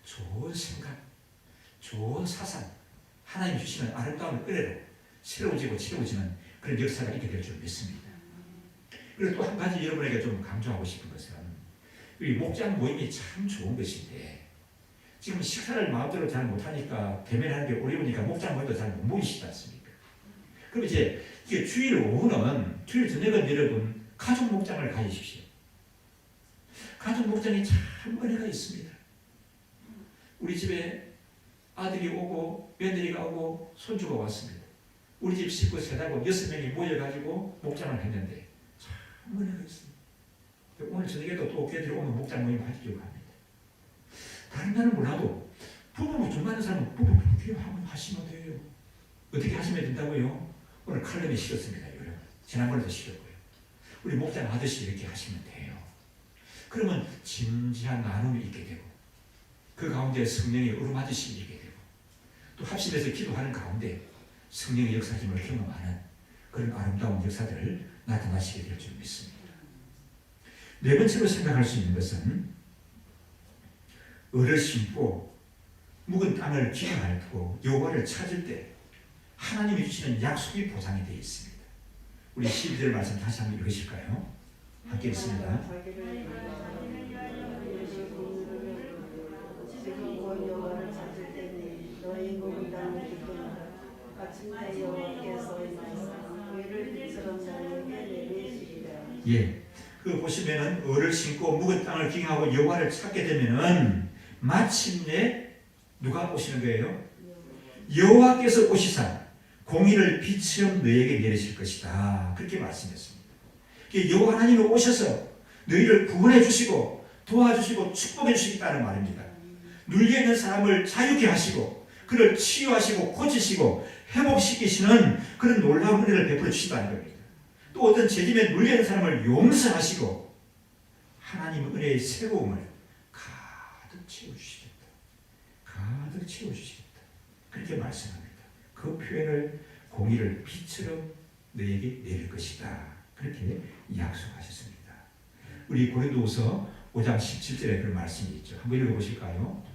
좋은 생각, 좋은 사상, 하나님 주시는 아름다운 은혜로 새로워지고 치료지는 그런 역사가 있게 될 줄 믿습니다. 그리고 또 한 가지 여러분에게 좀 강조하고 싶은 것은 이 목장 모임이 참 좋은 것인데 지금 식사를 마음대로 잘 못하니까 대면하는 게 어려우니까 목장 모임도 잘 못 모이시지 않습니까? 그럼 이제 이게 주일 오후는 주일 저녁은 여러분 가족 목장을 가지십시오. 가족 목장이 참 은혜가 있습니다. 우리 집에 아들이 오고 며느리가 오고 손주가 왔습니다. 우리 집 식구 세다고 6명이 모여가지고 목장을 했는데 참 은혜가 있습니다. 오늘 저녁에도 또 걔들이 오면 목장 모임 하시려고 합니다. 다른 날은 몰라도 부부 좀 많은 사람은 부부 기도하고 하시면 돼요. 어떻게 하시면 된다고요? 오늘 칼럼에 실었습니다. 여러분. 지난번에도 실었고요. 우리 목장 아저씨 이렇게 하시면 돼요. 그러면 진지한 나눔이 있게 되고 그 가운데 성령의 어루마지심이 있게 되고 또 합심해서 기도하는 가운데 성령의 역사심을 경험하는 그런 아름다운 역사들을 나타나시게 될 줄 믿습니다. 네 번째로 생각할 수 있는 것은 을을 심고 묵은 땅을 기경하고 여호와를 찾을 때 하나님이 주시는 약속이 보장이 되어 있습니다. 우리 12절 말씀 다시 한번 읽으실까요? 함께 읽습니다. 지금 곧 여호와를 찾을 때니 너희 묵은 땅을 기경하라. 마침내 여호와께서의 말씀 의를 빛처럼 너희에게 내리시리라. 예, 그 보시면은 을을 심고 묵은 땅을 기경하고 여호와를 찾게 되면은 마침내 누가 오시는 거예요? 여호와께서 오시사 공의를 빛처럼 너희에게 내리실 것이다. 그렇게 말씀했습니다. 여호와 하나님이 오셔서 너희를 구원해 주시고 도와주시고 축복해 주시겠다는 말입니다. 눌려 있는 사람을 자유케 하시고 그를 치유하시고 고치시고 회복시키시는 그런 놀라운 은혜를 베풀어 주시다는 겁니다. 또 어떤 죄짐에 눌려 있는 사람을 용서하시고 하나님의 은혜의 새로움을 가득 채워주시겠다. 가득 채워주시겠다. 그렇게 말씀합니다. 그 표현을 공의를 빛처럼 너에게 내릴 것이다. 그렇게 약속하셨습니다. 우리 고린도후서 5장 17절에 그런 말씀이 있죠. 한번 읽어보실까요?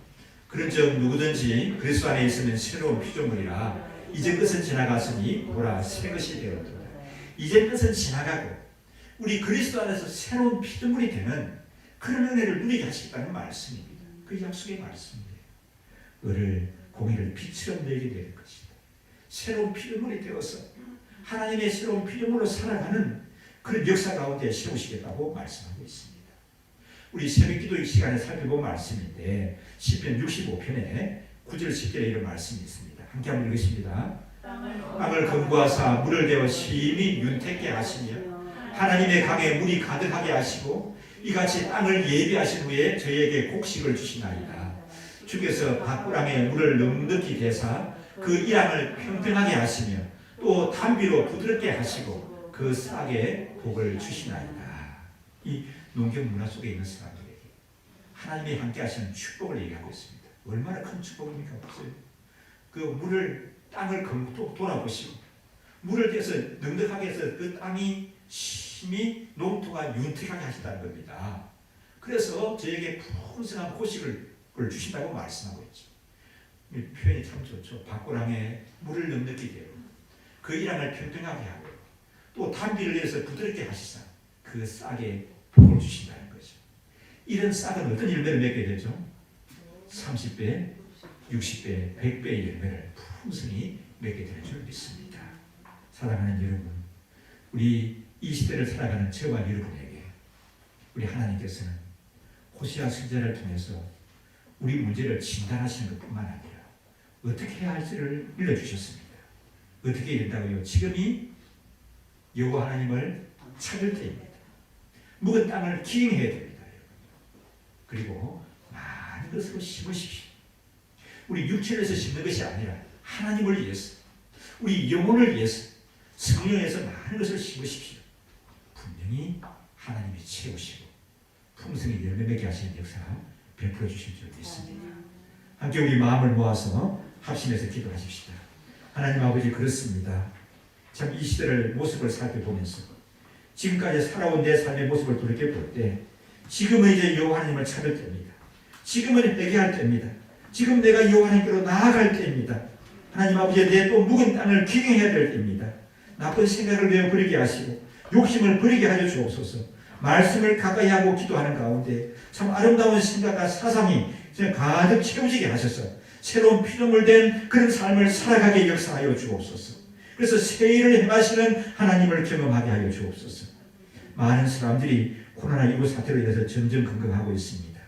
그런즉 누구든지 그리스도 안에 있으면 새로운 피조물이라 이제 끝은 지나갔으니 보라 새 것이 되었도다. 이제 끝은 지나가고 우리 그리스도 안에서 새로운 피조물이 되는 그런 은혜를 누리게 하시겠다는 말씀입니다. 그 약속의 말씀이에요. 을을 공의를 빛처럼 내게 될 것이다. 새로운 피조물이 되어서 하나님의 새로운 피조물로 살아가는 그런 역사 가운데 세우시겠다고 말씀하고 있습니다. 우리 새벽기도 시간에 살펴본 말씀인데 시편 65편에 9절 10절에 이런 말씀이 있습니다. 함께 한번 읽으십니다. 땅을 검구하사 물을 대어 심히 윤택게 하시며 하나님의 강에 물이 가득하게 하시고 이같이 땅을 예비하신 후에 저희에게 곡식을 주시나이다. 주께서 밭구랑에 물을 넉넉히 대사 그 이랑을 평평하게 하시며 또 담비로 부드럽게 하시고 그 싹에 복을 주시나이다. 이 농경 문화 속에 있는 사람들에게 하나님이 함께 하시는 축복을 얘기하고 있습니다. 얼마나 큰 축복입니까? 보세요. 그 물을 땅을 돌아보시고 물을 떼서 넉넉하게 해서 그 땅이 심히 농토가 윤택하게 하신다는 겁니다. 그래서 저에게 풍성한 곡식을 주신다고 말씀하고 있죠. 이 표현이 참 좋죠. 밭고랑에 물을 넉넉히 대고 그 이랑을 평평하게 하고 또 담비를 내서 부드럽게 하시사 그 싹에 복을 주신다는 거죠. 이런 싹은 어떤 열매를 맺게 되죠? 30배, 60배, 100배의 열매를 풍성히 맺게 되는 줄 믿습니다. 사랑하는 여러분, 우리 이 시대를 살아가는 저와 여러분에게 우리 하나님께서는 호시아 선지자를 통해서 우리 문제를 진단하시는 것뿐만 아니라 어떻게 해야 할지를 일러주셨습니다. 어떻게 해야 된다고요? 지금이 여호와 하나님을 찾을 때입니다. 묵은 땅을 기행해야 됩니다. 그리고 많은 것으로 심으십시오. 우리 육체에서 심는 것이 아니라 하나님을 위해서, 우리 영혼을 위해서 성령에서 많은 것을 심으십시오. 분명히 하나님이 채우시고 풍성히 열매 맺게 하시는 역사 베풀어 주실 줄 믿습니다. 함께 우리 마음을 모아서 합심해서 기도하십시다. 하나님 아버지, 그렇습니다. 참 이 시대를 모습을 살펴보면서 지금까지 살아온 내 삶의 모습을 돌이켜볼 때 지금은 이제 여호와 하나님을 찾을 때입니다. 지금은 회개할 때입니다. 지금 내가 여호와 하나님께로 나아갈 때입니다. 하나님 아버지, 내 또 묵은 땅을 기경해야 될 때입니다. 나쁜 생각을 내어 버리게 하시고 욕심을 버리게 하여 주옵소서. 말씀을 가까이 하고 기도하는 가운데 참 아름다운 생각과 사상이 가득 채워지게 하셔서 새로운 피조물 된 그런 삶을 살아가게 역사하여 주옵소서. 그래서 새 일을 행하시는 하나님을 경험하게 하여 주옵소서. 많은 사람들이 코로나19 사태로 인해서 점점 건강하고 있습니다.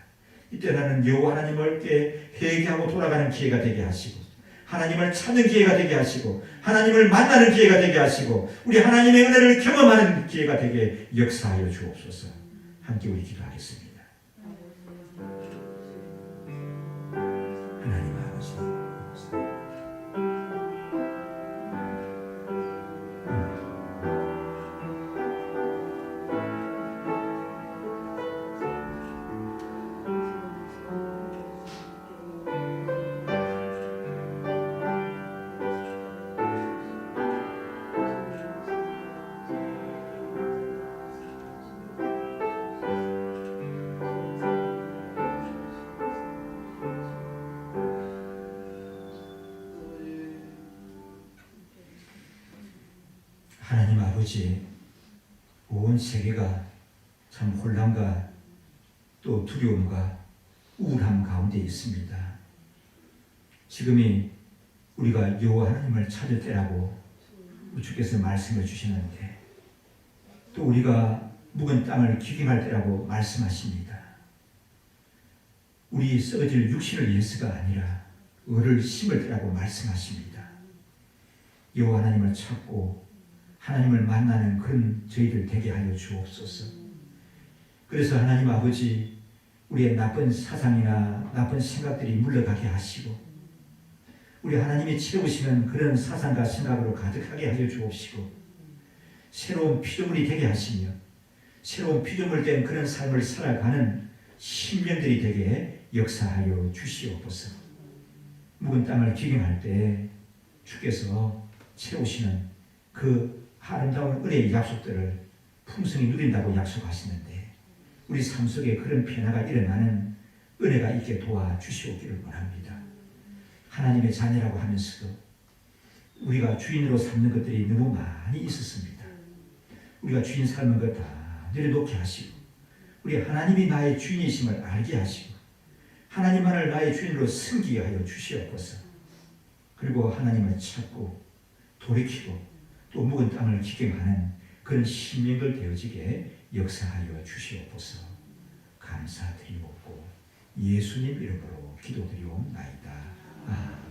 이때 나는 여호와 하나님께 회개하고 돌아가는 기회가 되게 하시고 하나님을 찾는 기회가 되게 하시고 하나님을 만나는 기회가 되게 하시고 우리 하나님의 은혜를 경험하는 기회가 되게 역사하여 주옵소서. 함께 우리 기도하겠습니다. 하나님 아버지, 하나님 아버지, 온 세계가 참 혼란과 또 두려움과 우울함 가운데 있습니다. 지금이 우리가 여호와 하나님을 찾을 때라고 주께서 말씀을 주시는데 또 우리가 묵은 땅을 기경할 때라고 말씀하십니다. 우리 썩어질 육신을 위해서가 아니라 의를 심을 때라고 말씀하십니다. 여호와 하나님을 찾고 하나님을 만나는 그런 저희들 되게 하여 주옵소서. 그래서 하나님 아버지, 우리의 나쁜 사상이나 나쁜 생각들이 물러가게 하시고 우리 하나님이 채우시는 그런 사상과 생각으로 가득하게 하여 주옵시고 새로운 피조물이 되게 하시며 새로운 피조물 된 그런 삶을 살아가는 신명들이 되게 역사하여 주시옵소서. 묵은 땅을 기경할 때 주께서 채우시는 그 아름다운 은혜의 약속들을 풍성히 누린다고 약속하시는데 우리 삶 속에 그런 변화가 일어나는 은혜가 있게 도와주시옵기를 원합니다. 하나님의 자녀라고 하면서도 우리가 주인으로 삼는 것들이 너무 많이 있었습니다. 우리가 주인 삼는 것 다 내려놓게 하시고 우리 하나님이 나의 주인이심을 알게 하시고 하나님만을 나의 주인으로 섬기게 하여 주시옵소서. 그리고 하나님을 찾고 돌이키고 또 묵은 땅을 기경하는 그런 신명들 되어지게 역사하여 주시옵소서. 감사드리옵고 예수님 이름으로 기도드리옵나이다. 아멘.